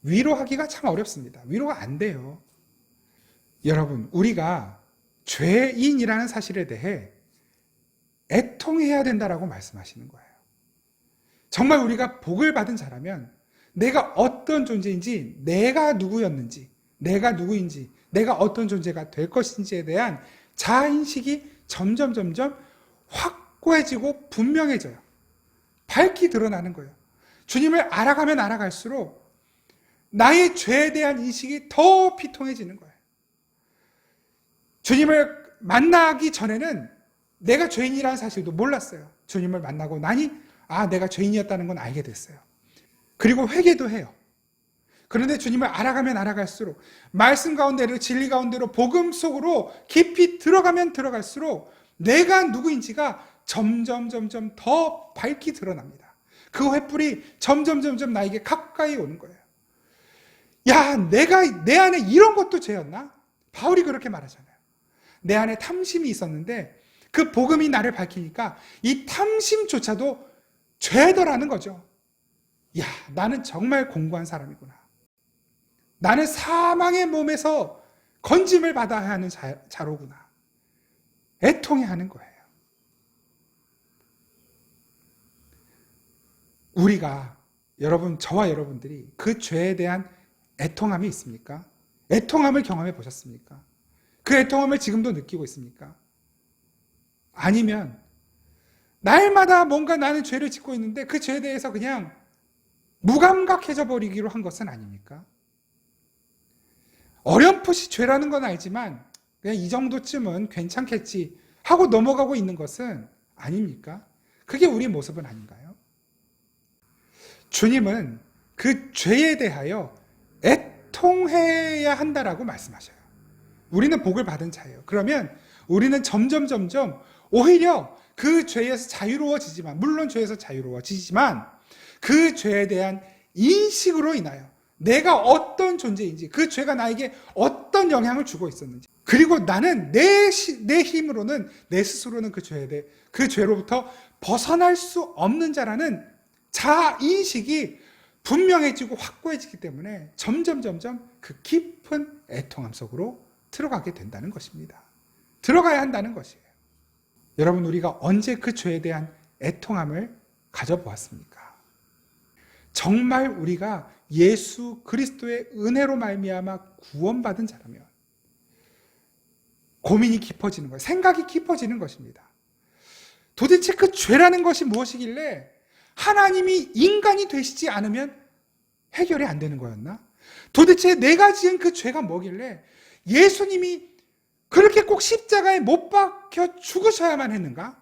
A: 위로하기가 참 어렵습니다. 위로가 안 돼요. 여러분, 우리가 죄인이라는 사실에 대해 애통해야 된다라고 말씀하시는 거예요. 정말 우리가 복을 받은 자라면 내가 어떤 존재인지, 내가 누구였는지, 내가 누구인지, 내가 어떤 존재가 될 것인지에 대한 자아인식이 점점 확고해지고 분명해져요. 밝히 드러나는 거예요. 주님을 알아가면 알아갈수록 나의 죄에 대한 인식이 더 비통해지는 거예요. 주님을 만나기 전에는 내가 죄인이라는 사실도 몰랐어요. 주님을 만나고 나니 내가 죄인이었다는 건 알게 됐어요. 그리고 회개도 해요. 그런데 주님을 알아가면 알아갈수록, 말씀 가운데로, 진리 가운데로, 복음 속으로 깊이 들어가면 들어갈수록 내가 누구인지가 점점 더 밝히 드러납니다. 그 횃불이 점점 나에게 가까이 오는 거예요. 야, 내가 내 안에 이런 것도 죄였나? 바울이 그렇게 말하잖아요. 내 안에 탐심이 있었는데 그 복음이 나를 밝히니까 이 탐심조차도 죄더라는 거죠. 야, 나는 정말 공고한 사람이구나. 나는 사망의 몸에서 건짐을 받아야 하는 자로구나. 애통해하는 거예요. 우리가, 저와 여러분들이 그 죄에 대한 애통함이 있습니까? 애통함을 경험해 보셨습니까? 그 애통함을 지금도 느끼고 있습니까? 아니면 날마다 뭔가 나는 죄를 짓고 있는데 그 죄에 대해서 그냥 무감각해져 버리기로 한 것은 아닙니까? 어렴풋이 죄라는 건 알지만 그냥 이 정도쯤은 괜찮겠지 하고 넘어가고 있는 것은 아닙니까? 그게 우리의 모습은 아닌가요? 주님은 그 죄에 대하여 애통해야 한다라고 말씀하셔요. 우리는 복을 받은 자예요. 그러면 우리는 점점 오히려 그 죄에서 자유로워지지만, 물론 죄에서 자유로워지지만 그 죄에 대한 인식으로 인하여 내가 어떤 존재인지, 그 죄가 나에게 어떤 영향을 주고 있었는지, 그리고 나는 내 힘으로는, 내 스스로는 그 죄로부터 벗어날 수 없는 자라는 자인식이 분명해지고 확고해지기 때문에 점점 그 깊은 애통함 속으로 들어가게 된다는 것입니다. 들어가야 한다는 것이에요. 여러분, 우리가 언제 그 죄에 대한 애통함을 가져보았습니까? 정말 우리가 예수 그리스도의 은혜로 말미암아 구원받은 자라면 고민이 깊어지는 거예요. 생각이 깊어지는 것입니다. 도대체 그 죄라는 것이 무엇이길래 하나님이 인간이 되시지 않으면 해결이 안 되는 거였나? 도대체 내가 지은 그 죄가 뭐길래 예수님이 그렇게 꼭 십자가에 못 박혀 죽으셔야만 했는가?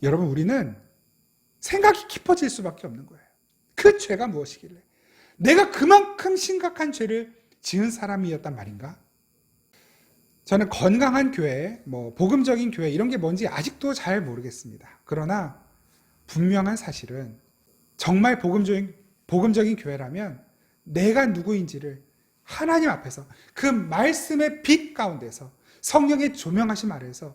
A: 여러분, 우리는 생각이 깊어질 수밖에 없는 거예요. 그 죄가 무엇이길래? 내가 그만큼 심각한 죄를 지은 사람이었단 말인가? 저는 건강한 교회, 복음적인 교회 이런 게 뭔지 아직도 잘 모르겠습니다. 그러나 분명한 사실은 정말 복음적인 교회라면 내가 누구인지를 하나님 앞에서 그 말씀의 빛 가운데서 성령의 조명하심 아래에서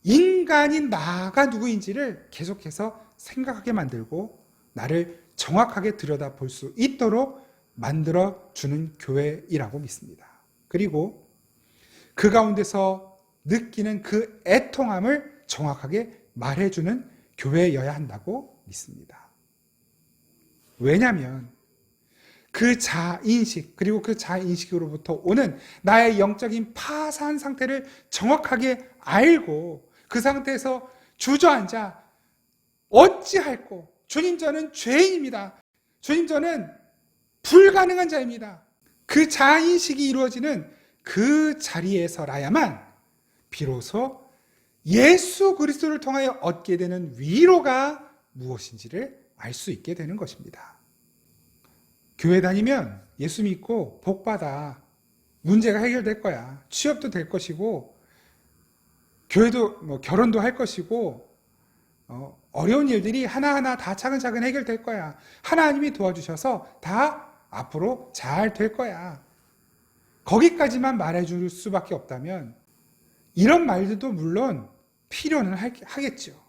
A: 인간인 나가 누구인지를 계속해서 생각하게 만들고 나를 정확하게 들여다볼 수 있도록 만들어주는 교회이라고 믿습니다. 그리고 그 가운데서 느끼는 그 애통함을 정확하게 말해주는 교회여야 한다고 믿습니다. 왜냐하면 그 자인식, 그리고 그 자인식으로부터 오는 나의 영적인 파산 상태를 정확하게 알고 그 상태에서 주저앉아 어찌할꼬, 주님 저는 죄인입니다. 주님 저는 불가능한 자입니다. 그 자인식이 이루어지는 그 자리에서라야만 비로소 예수 그리스도를 통하여 얻게 되는 위로가 무엇인지를 알 수 있게 되는 것입니다. 교회 다니면 예수 믿고 복 받아. 문제가 해결될 거야. 취업도 될 것이고, 교회도 결혼도 할 것이고, 어려운 일들이 하나하나 다 차근차근 해결될 거야. 하나님이 도와주셔서 다 앞으로 잘 될 거야. 거기까지만 말해줄 수밖에 없다면 이런 말들도 물론 필요는 하겠죠.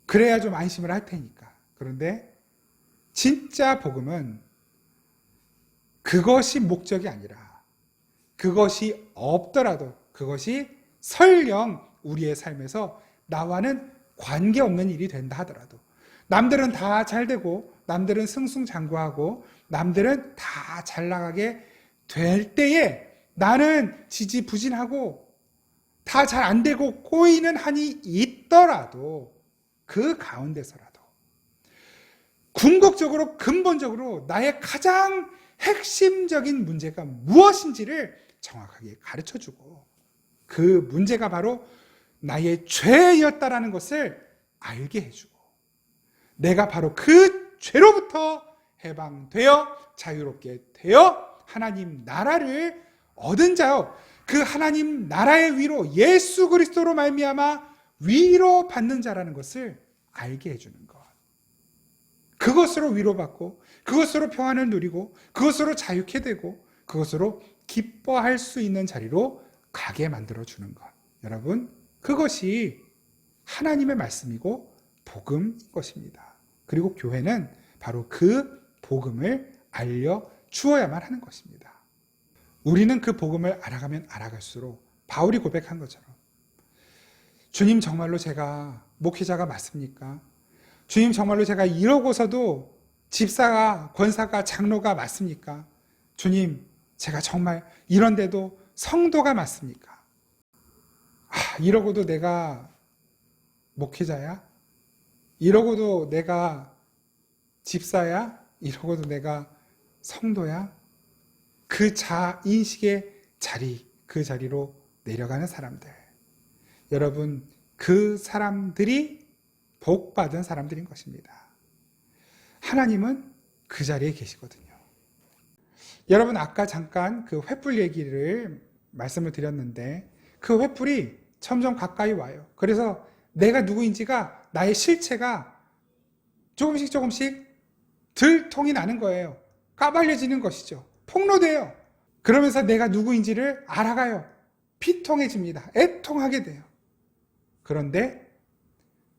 A: 그래야 좀 안심을 할 테니까. 그런데 진짜 복음은 그것이 목적이 아니라, 그것이 없더라도, 그것이 설령 우리의 삶에서 나와는 관계없는 일이 된다 하더라도, 남들은 다 잘되고 남들은 승승장구하고 남들은 다 잘나가게 될 때에 나는 지지부진하고 다 잘 안 되고 꼬이는 한이 있더라도, 그 가운데서라도 궁극적으로 근본적으로 나의 가장 핵심적인 문제가 무엇인지를 정확하게 가르쳐주고, 그 문제가 바로 나의 죄였다라는 것을 알게 해주고, 내가 바로 그 죄로부터 해방되어 자유롭게 되어 하나님 나라를 얻은 자요, 그 하나님 나라의 위로 예수 그리스도로 말미암아 위로받는 자라는 것을 알게 해주는 것. 그것으로 위로받고, 그것으로 평안을 누리고, 그것으로 자유케 되고, 그것으로 기뻐할 수 있는 자리로 가게 만들어주는 것. 여러분, 그것이 하나님의 말씀이고 복음인 것입니다. 그리고 교회는 바로 그 복음을 알려주어야만 하는 것입니다. 우리는 그 복음을 알아가면 알아갈수록 바울이 고백한 것처럼, 주님 정말로 제가 목회자가 맞습니까? 주님 정말로 제가 이러고서도 집사가, 권사가, 장로가 맞습니까? 주님 제가 정말 이런데도 성도가 맞습니까? 이러고도 내가 목회자야? 이러고도 내가 집사야? 이러고도 내가 성도야? 그 자인식의 자리, 그 자리로 내려가는 사람들, 여러분, 그 사람들이 복받은 사람들인 것입니다. 하나님은 그 자리에 계시거든요. 여러분, 아까 잠깐 그 횃불 얘기를 말씀을 드렸는데, 그 횃불이 점점 가까이 와요. 그래서 내가 누구인지가, 나의 실체가 조금씩 들통이 나는 거예요. 까발려지는 것이죠. 폭로돼요. 그러면서 내가 누구인지를 알아가요. 비통해집니다. 애통하게 돼요. 그런데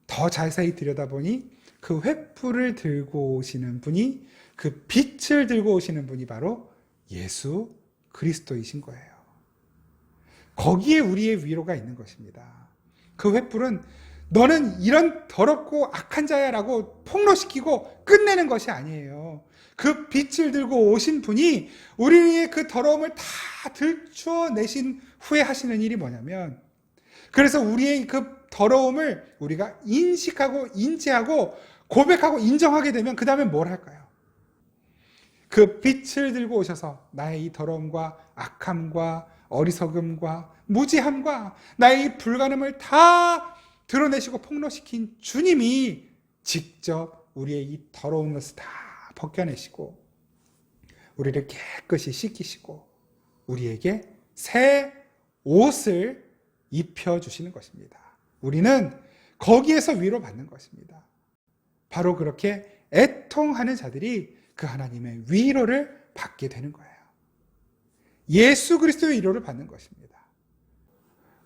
A: 더 자세히 들여다보니 그 횃불을 들고 오시는 분이, 그 빛을 들고 오시는 분이 바로 예수 그리스도이신 거예요. 거기에 우리의 위로가 있는 것입니다. 그 횃불은 너는 이런 더럽고 악한 자야 라고 폭로시키고 끝내는 것이 아니에요. 그 빛을 들고 오신 분이 우리의 그 더러움을 다 들춰내신 후에 하시는 일이 뭐냐면, 그래서 우리의 그 더러움을 우리가 인식하고 인지하고 고백하고 인정하게 되면 그 다음에 뭘 할까요? 그 빛을 들고 오셔서 나의 이 더러움과 악함과 어리석음과 무지함과 나의 이 불가능을 다 드러내시고 폭로시킨 주님이 직접 우리의 이 더러운 것을 다 벗겨내시고 우리를 깨끗이 씻기시고 우리에게 새 옷을 입혀주시는 것입니다. 우리는 거기에서 위로받는 것입니다. 바로 그렇게 애통하는 자들이 그 하나님의 위로를 받게 되는 거예요. 예수 그리스도의 위로를 받는 것입니다.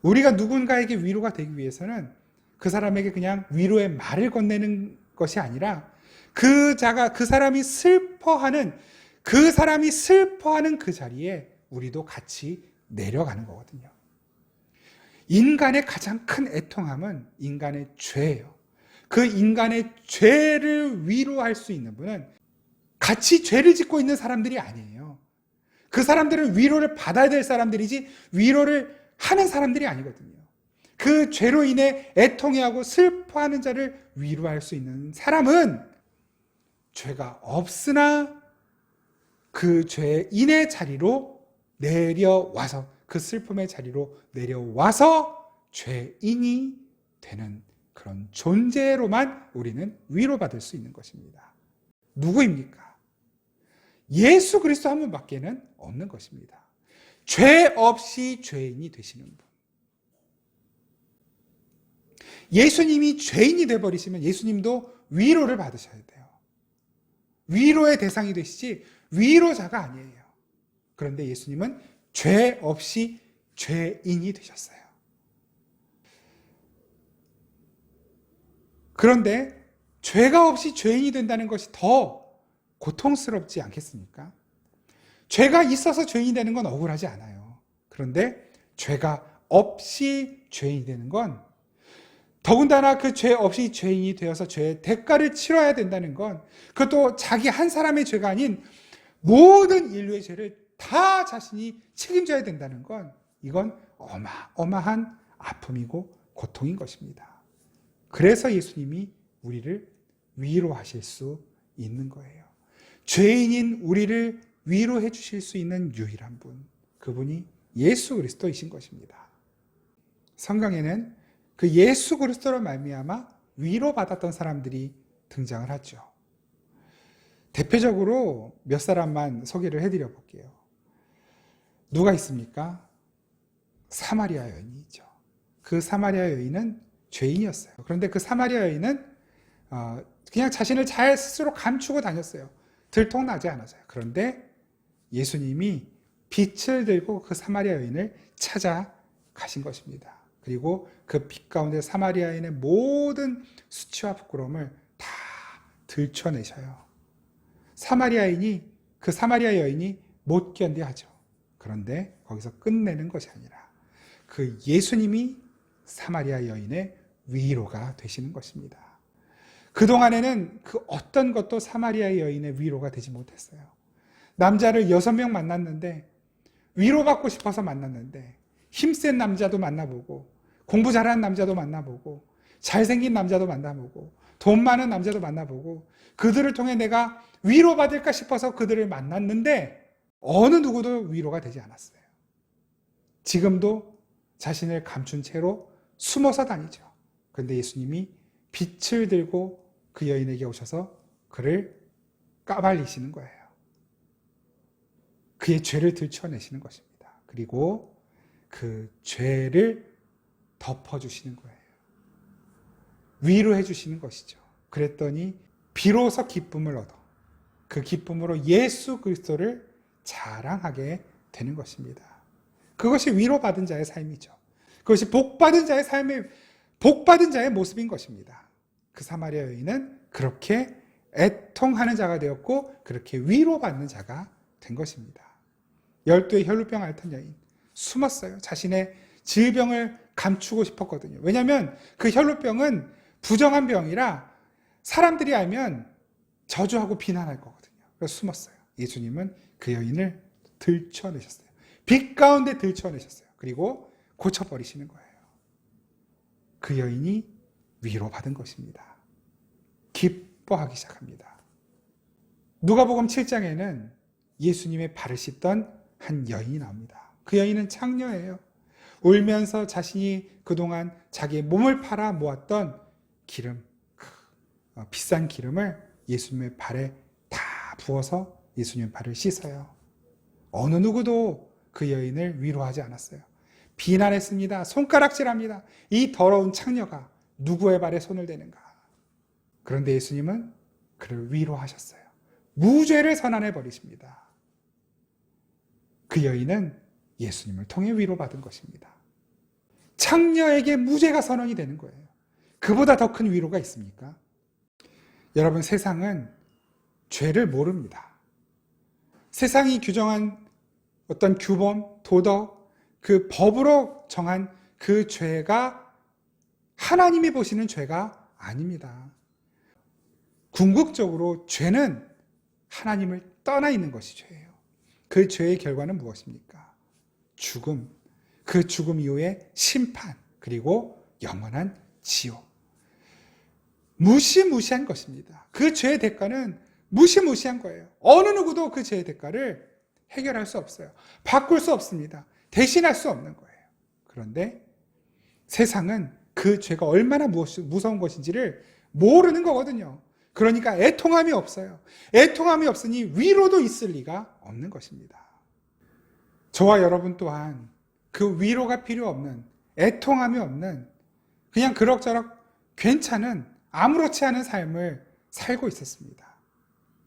A: 우리가 누군가에게 위로가 되기 위해서는 그 사람에게 그냥 위로의 말을 건네는 것이 아니라 그 사람이 슬퍼하는 그 자리에 우리도 같이 내려가는 거거든요. 인간의 가장 큰 애통함은 인간의 죄예요. 그 인간의 죄를 위로할 수 있는 분은 같이 죄를 짓고 있는 사람들이 아니에요. 그 사람들은 위로를 받아야 될 사람들이지 위로를 하는 사람들이 아니거든요. 그 죄로 인해 애통해하고 슬퍼하는 자를 위로할 수 있는 사람은 죄가 없으나 그 죄인의 자리로 내려와서, 그 슬픔의 자리로 내려와서 죄인이 되는 그런 존재로만 우리는 위로받을 수 있는 것입니다. 누구입니까? 예수 그리스도 한 분밖에는 없는 것입니다. 죄 없이 죄인이 되시는 분. 예수님이 죄인이 되어버리시면 예수님도 위로를 받으셔야 돼요. 위로의 대상이 되시지 위로자가 아니에요. 그런데 예수님은 죄 없이 죄인이 되셨어요. 그런데 죄가 없이 죄인이 된다는 것이 더 고통스럽지 않겠습니까? 죄가 있어서 죄인이 되는 건 억울하지 않아요. 그런데 죄가 없이 죄인이 되는 건, 더군다나 그 죄 없이 죄인이 되어서 죄의 대가를 치러야 된다는 건, 그것도 자기 한 사람의 죄가 아닌 모든 인류의 죄를 다 자신이 책임져야 된다는 건, 이건 어마어마한 아픔이고 고통인 것입니다. 그래서 예수님이 우리를 위로하실 수 있는 거예요. 죄인인 우리를 위로해 주실 수 있는 유일한 분, 그분이 예수 그리스도이신 것입니다. 성경에는 그 예수 그리스도로 말미암아 위로받았던 사람들이 등장을 하죠. 대표적으로 몇 사람만 소개를 해드려 볼게요. 누가 있습니까? 사마리아 여인이 있죠. 그 사마리아 여인은 죄인이었어요. 그런데 그 사마리아 여인은 그냥 자신을 잘 스스로 감추고 다녔어요. 들통나지 않았어요. 그런데 예수님이 빛을 들고 그 사마리아 여인을 찾아가신 것입니다. 그리고 그 빛 가운데 사마리아 여인의 모든 수치와 부끄러움을 다 들춰내셔요. 그 사마리아 여인이 못 견뎌하죠. 그런데 거기서 끝내는 것이 아니라 그 예수님이 사마리아 여인의 위로가 되시는 것입니다. 그동안에는 그 어떤 것도 사마리아 여인의 위로가 되지 못했어요. 남자를 6명 만났는데, 위로받고 싶어서 만났는데, 힘센 남자도 만나보고, 공부 잘하는 남자도 만나보고, 잘생긴 남자도 만나보고, 돈 많은 남자도 만나보고, 그들을 통해 내가 위로받을까 싶어서 그들을 만났는데 어느 누구도 위로가 되지 않았어요. 지금도 자신을 감춘 채로 숨어서 다니죠. 그런데 예수님이 빛을 들고 그 여인에게 오셔서 그를 까발리시는 거예요. 그의 죄를 들춰내시는 것입니다. 그리고 그 죄를 덮어주시는 거예요. 위로해 주시는 것이죠. 그랬더니 비로소 기쁨을 얻어 그 기쁨으로 예수 그리스도를 자랑하게 되는 것입니다. 그것이 위로받은 자의 삶이죠. 그것이 복받은 자의 삶의 복받은 자의 모습인 것입니다. 그 사마리아 여인은 그렇게 애통하는 자가 되었고 그렇게 위로받는 자가 된 것입니다. 12의 혈루병 앓던 여인 숨었어요. 자신의 질병을 감추고 싶었거든요. 왜냐하면 그 혈루병은 부정한 병이라 사람들이 알면 저주하고 비난할 거거든요. 그래서 숨었어요. 예수님은 그 여인을 들춰내셨어요. 빛 가운데 들춰내셨어요. 그리고 고쳐버리시는 거예요. 그 여인이 위로받은 것입니다. 기뻐하기 시작합니다. 누가복음 7장에는 예수님의 발을 씻던 한 여인이 나옵니다. 그 여인은 창녀예요. 울면서 자신이 그동안 자기의 몸을 팔아 모았던 기름, 비싼 기름을 예수님의 발에 다 부어서 예수님의 발을 씻어요. 어느 누구도 그 여인을 위로하지 않았어요. 비난했습니다. 손가락질합니다. 이 더러운 창녀가 누구의 발에 손을 대는가. 그런데 예수님은 그를 위로하셨어요. 무죄를 선언해 버리십니다. 그 여인은 예수님을 통해 위로받은 것입니다. 창녀에게 무죄가 선언이 되는 거예요. 그보다 더 큰 위로가 있습니까? 여러분, 세상은 죄를 모릅니다. 세상이 규정한 어떤 규범, 도덕, 그 법으로 정한 그 죄가 하나님이 보시는 죄가 아닙니다. 궁극적으로 죄는 하나님을 떠나 있는 것이 죄예요. 그 죄의 결과는 무엇입니까? 죽음, 그 죽음 이후에 심판, 그리고 영원한 지옥. 무시무시한 것입니다. 그 죄의 대가는 무시무시한 거예요. 어느 누구도 그 죄의 대가를 해결할 수 없어요. 바꿀 수 없습니다. 대신할 수 없는 거예요. 그런데 세상은 그 죄가 얼마나 무서운 것인지를 모르는 거거든요. 그러니까 애통함이 없어요. 애통함이 없으니 위로도 있을 리가 없는 것입니다. 저와 여러분 또한 그 위로가 필요 없는, 애통함이 없는, 그냥 그럭저럭 괜찮은, 아무렇지 않은 삶을 살고 있었습니다.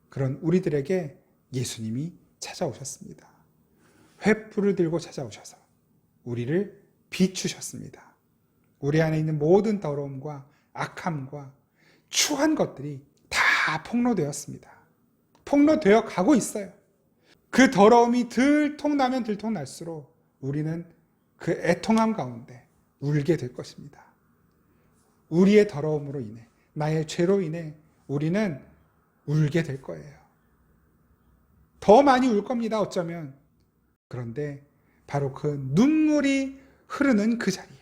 A: 그런 우리들에게 예수님이 찾아오셨습니다. 횃불을 들고 찾아오셔서 우리를 비추셨습니다. 우리 안에 있는 모든 더러움과 악함과 추한 것들이 다 폭로되었습니다. 폭로되어 가고 있어요. 그 더러움이 들통나면 들통날수록 우리는 그 애통함 가운데 울게 될 것입니다. 우리의 더러움으로 인해, 나의 죄로 인해 우리는 울게 될 거예요. 더 많이 울 겁니다, 어쩌면. 그런데 바로 그 눈물이 흐르는 그 자리에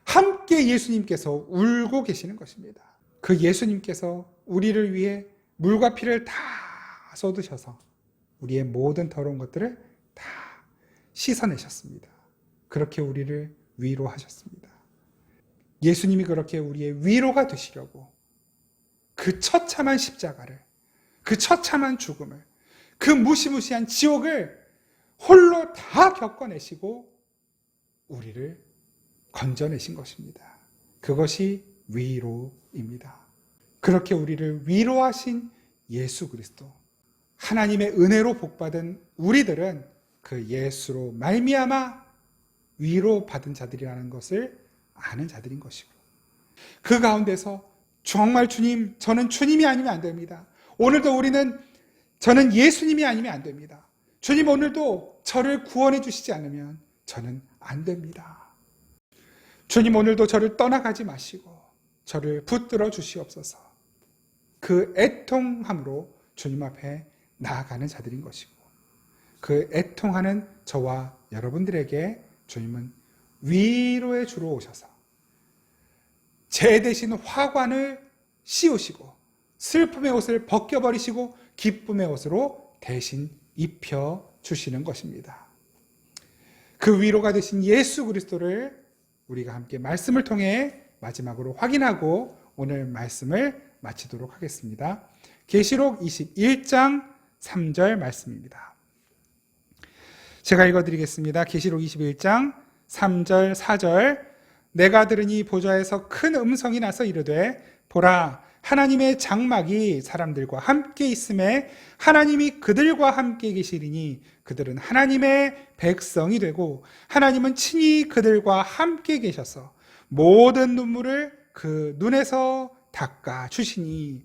A: 함께 예수님께서 울고 계시는 것입니다. 그 예수님께서 우리를 위해 물과 피를 다 쏟으셔서 우리의 모든 더러운 것들을 다 씻어내셨습니다. 그렇게 우리를 위로하셨습니다. 예수님이 그렇게 우리의 위로가 되시려고 그 처참한 십자가를, 그 처참한 죽음을, 그 무시무시한 지옥을 홀로 다 겪어내시고 우리를 건져내신 것입니다. 그것이 위로입니다. 그렇게 우리를 위로하신 예수 그리스도, 하나님의 은혜로 복받은 우리들은 그 예수로 말미암아 위로받은 자들이라는 것을 아는 자들인 것이고, 그 가운데서 정말 주님, 저는 주님이 아니면 안 됩니다. 오늘도 저는 예수님이 아니면 안 됩니다. 주님, 오늘도 저를 구원해 주시지 않으면 저는 안 됩니다. 주님, 오늘도 저를 떠나가지 마시고 저를 붙들어 주시옵소서. 그 애통함으로 주님 앞에 나아가는 자들인 것이고, 그 애통하는 저와 여러분들에게 주님은 위로의 주로 오셔서 제 대신 화관을 씌우시고 슬픔의 옷을 벗겨버리시고 기쁨의 옷으로 대신 입혀주시는 것입니다. 그 위로가 되신 예수 그리스도를 우리가 함께 말씀을 통해 마지막으로 확인하고 오늘 말씀을 마치도록 하겠습니다. 계시록 21장 3절 말씀입니다. 제가 읽어드리겠습니다. 계시록 21장 3절 4절. 내가 들으니 보좌에서 큰 음성이 나서 이르되 보라, 하나님의 장막이 사람들과 함께 있음에 하나님이 그들과 함께 계시리니 그들은 하나님의 백성이 되고 하나님은 친히 그들과 함께 계셔서 모든 눈물을 그 눈에서 닦아 주시니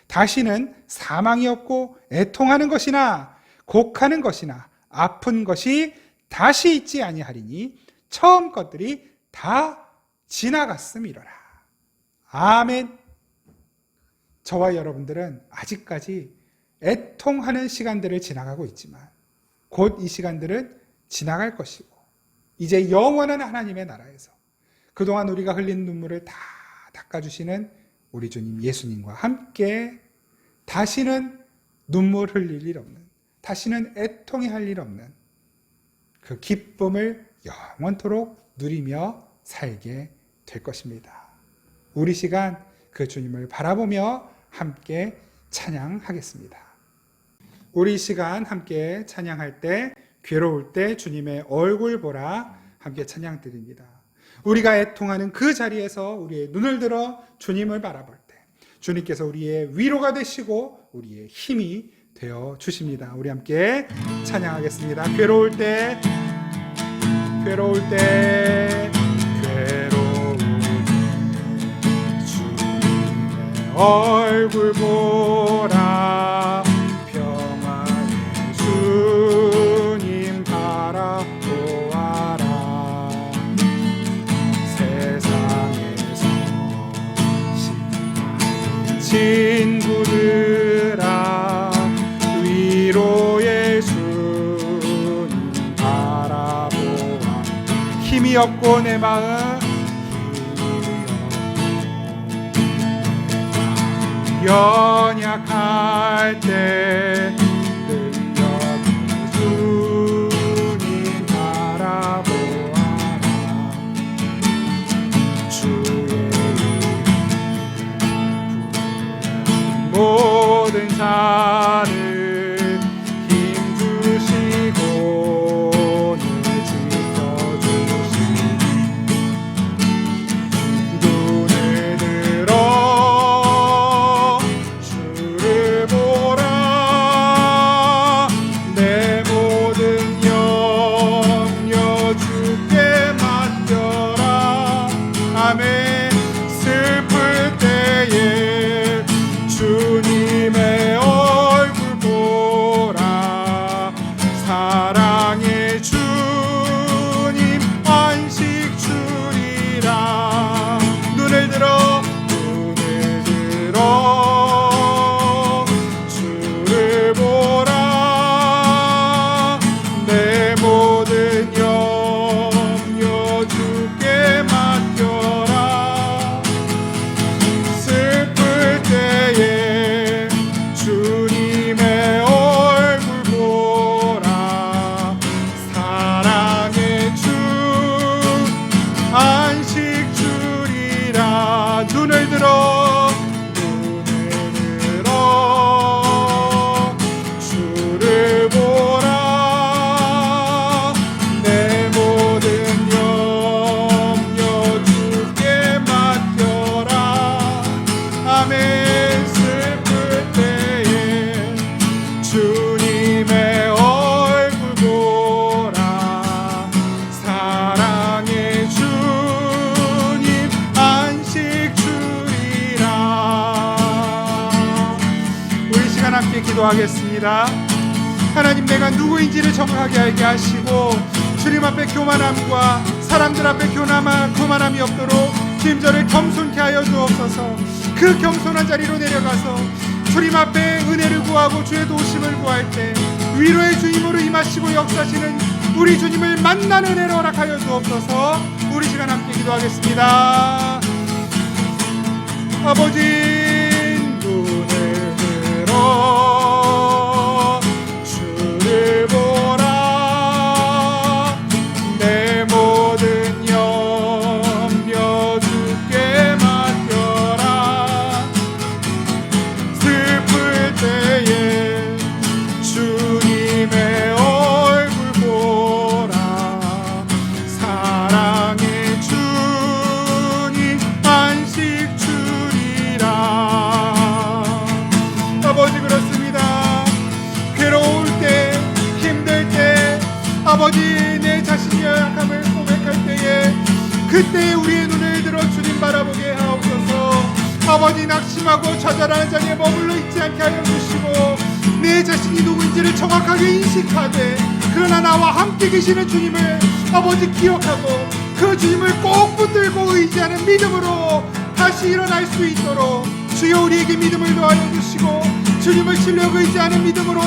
A: 다시는 사망이 없고 애통하는 것이나 곡하는 것이나 아픈 것이 다시 있지 아니하리니 처음 것들이 다 지나갔음이로라. 아멘. 저와 여러분들은 아직까지 애통하는 시간들을 지나가고 있지만 곧 이 시간들은 지나갈 것이고 이제 영원한 하나님의 나라에서 그동안 우리가 흘린 눈물을 다 닦아주시는 우리 주님 예수님과 함께 다시는 눈물 흘릴 일 없는, 다시는 애통해 할 일 없는 그 기쁨을 영원토록 누리며 살게 될 것입니다. 우리 시간 그 주님을 바라보며 함께 찬양하겠습니다. 우리 시간 함께 찬양할 때 괴로울 때 주님의 얼굴 보라 함께 찬양 드립니다. 우리가 애통하는 그 자리에서 우리의 눈을 들어 주님을 바라볼 때 주님께서 우리의 위로가 되시고 우리의 힘이 되어 주십니다. 우리 함께 찬양하겠습니다. 괴로울 때 괴로운 주님의 얼굴 보라 평화의 주님 바라보아라 세상에서 시기한 친구들아 위로의 주님 바라보아 힘이 없고 내 마음 연약할 때 능력 주님 바라보아라 주의 모든 자를 힘주시고 지켜주시니 눈을 들어 주를 보라 내 모든 염려 주께 맡겨라 아멘 슬플 때에 주님의 얼굴 보라 사랑의 주님 안식 주리라 눈을 들어 주를 보라 내 모든 염려 주께 맡겨라 슬플 때에 주님의 얼굴 보라 사랑의 주 안식 주리라 눈을 들어 주를 보라 내 모든 염려 주께 맡겨라 아멘 슬플 때에 주님의 얼굴 보라 사랑의 주님 안식 주리라 우리 시간 함께 기도하겠습니다. 하나님 내가 누구인지를 정확하게 알게 하시고 주님 앞에 교만함과 사람들 앞에 교만함이 없도록 주님 저를 겸손케 하여 주옵소서. 그 겸손한 자리로 내려가서 주님 앞에 은혜를 구하고 주의 도우심을 구할 때 위로의 주님으로 임하시고 역사하시는 우리 주님을 만나는 은혜를 허락하여 주옵소서. 우리 시간 함께 기도하겠습니다. 아버지 눈을 들어 주를 보라 내 모든 염려 주께 맡겨라 슬플 때에 주님의 얼굴 보라 사랑의 주님 안식 주리라 그때 우리의 눈을 들어 주님 바라보게 하옵소서. 아버지, 낙심하고 좌절하는 자리에 머물러 있지 않게 하여 주시고 내 자신이 누구인지를 정확하게 인식하되 그러나 나와 함께 계시는 주님을 아버지 기억하고 그 주님을 꼭 붙들고 의지하는 믿음으로 다시 일어날 수 있도록 주여 우리에게 믿음을 더하여 주시고 주님을 진력 의지하는 믿음으로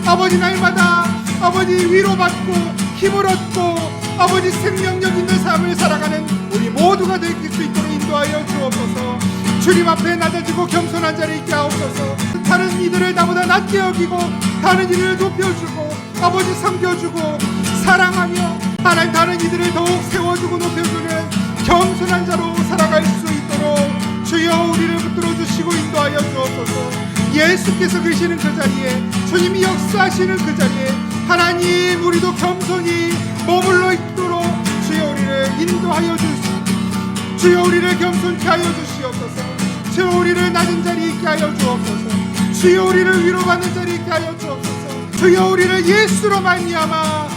A: 아버지 날마다 아버지 위로받고 힘을 얻고 아버지 생명력 있는 삶을 살아가는 우리 모두가 될 수 있도록 인도하여 주옵소서. 주님 앞에 낮아지고 겸손한 자리에 있게 하옵소서. 다른 이들을 나보다 낮게 여기고 다른 이들을 높여주고 아버지 섬겨주고 사랑하며 하나님 다른 이들을 더욱 세워주고 높여주는 겸손한 자로 살아갈 수 있도록 주여 우리를 붙들어 주시고 인도하여 주옵소서. 예수께서 계시는 그 자리에 주님이 역사하시는 그 자리에 하나님 우리도 겸손히 머물러 있도록 주여 우리를 인도하여 주시옵소서. 주여 우리를 겸손케 하여 주시옵소서. 주여 우리를 낮은 자리에 있게 하여 주옵소서. 주여 우리를 위로받는 자리에 있게 하여 주옵소서. 주여 우리를 예수로 말미암아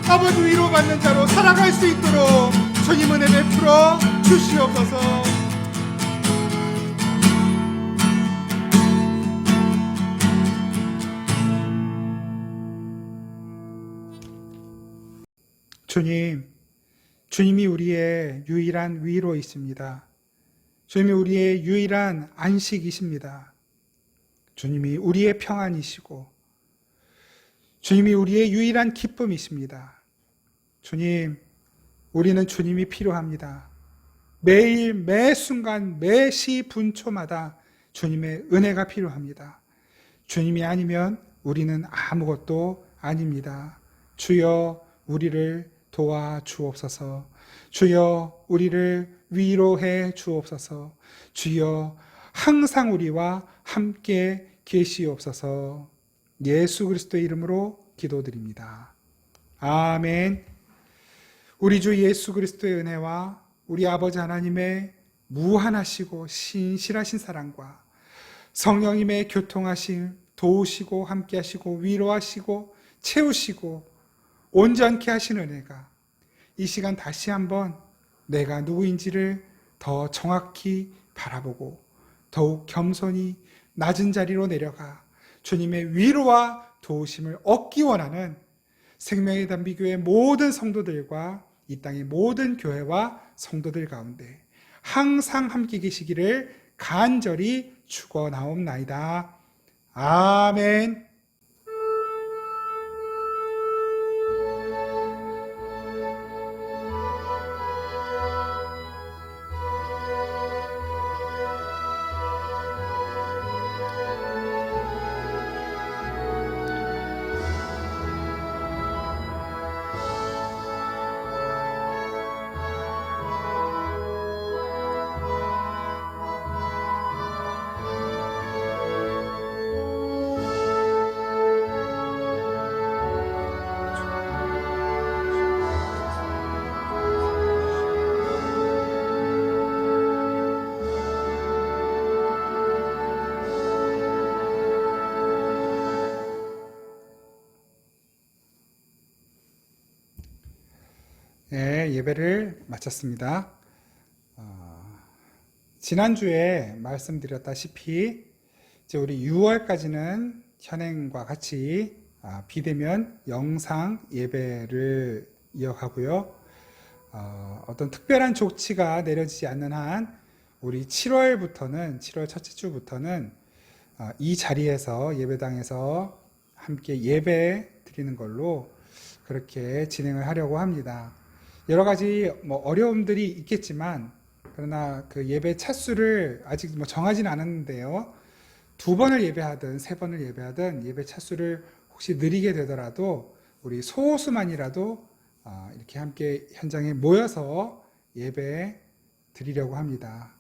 A: 아버지 위로받는 자로 살아갈 수 있도록 주님 은혜 베풀어 주시옵소서. 주님이 우리의 유일한 위로이십니다. 주님이 우리의 유일한 안식이십니다. 주님이 우리의 평안이시고 주님이 우리의 유일한 기쁨이십니다. 주님, 우리는 주님이 필요합니다. 매일 매 순간 매 시 분초마다 주님의 은혜가 필요합니다. 주님이 아니면 우리는 아무것도 아닙니다. 주여 우리를 도와 주옵소서. 주여 우리를 위로해 주옵소서. 주여 항상 우리와 함께 계시옵소서. 예수 그리스도의 이름으로 기도드립니다. 아멘. 우리 주 예수 그리스도의 은혜와 우리 아버지 하나님의 무한하시고 신실하신 사랑과 성령님의 교통하심, 도우시고 함께하시고 위로하시고 채우시고 온전케 하신 은혜가 이 시간 다시 한번 내가 누구인지를 더 정확히 바라보고 더욱 겸손히 낮은 자리로 내려가 주님의 위로와 도우심을 얻기 원하는 생명의 단비교회 모든 성도들과 이 땅의 모든 교회와 성도들 가운데 항상 함께 계시기를 간절히 축원하옵나이다. 아멘. 네, 예배를 마쳤습니다. 지난주에 말씀드렸다시피 이제 우리 6월까지는 현행과 같이 비대면 영상 예배를 이어가고요. 어떤 특별한 조치가 내려지지 않는 한 우리 7월 첫째 주부터는 이 자리에서 예배당에서 함께 예배 드리는 걸로 그렇게 진행을 하려고 합니다. 여러 가지 어려움들이 있겠지만 그러나 그 예배 차수를 아직 정하지는 않았는데요. 2번을 예배하든 3번을 예배하든 예배 차수를 혹시 느리게 되더라도 우리 소수만이라도 이렇게 함께 현장에 모여서 예배 드리려고 합니다.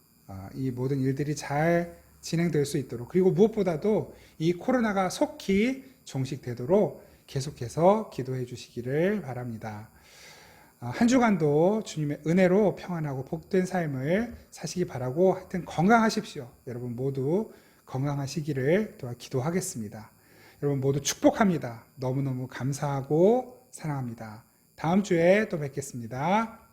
A: 이 모든 일들이 잘 진행될 수 있도록, 그리고 무엇보다도 이 코로나가 속히 종식되도록 계속해서 기도해 주시기를 바랍니다. 한 주간도 주님의 은혜로 평안하고 복된 삶을 사시기 바라고, 하여튼 건강하십시오. 여러분 모두 건강하시기를 기도하겠습니다. 여러분 모두 축복합니다. 너무너무 감사하고 사랑합니다. 다음 주에 또 뵙겠습니다.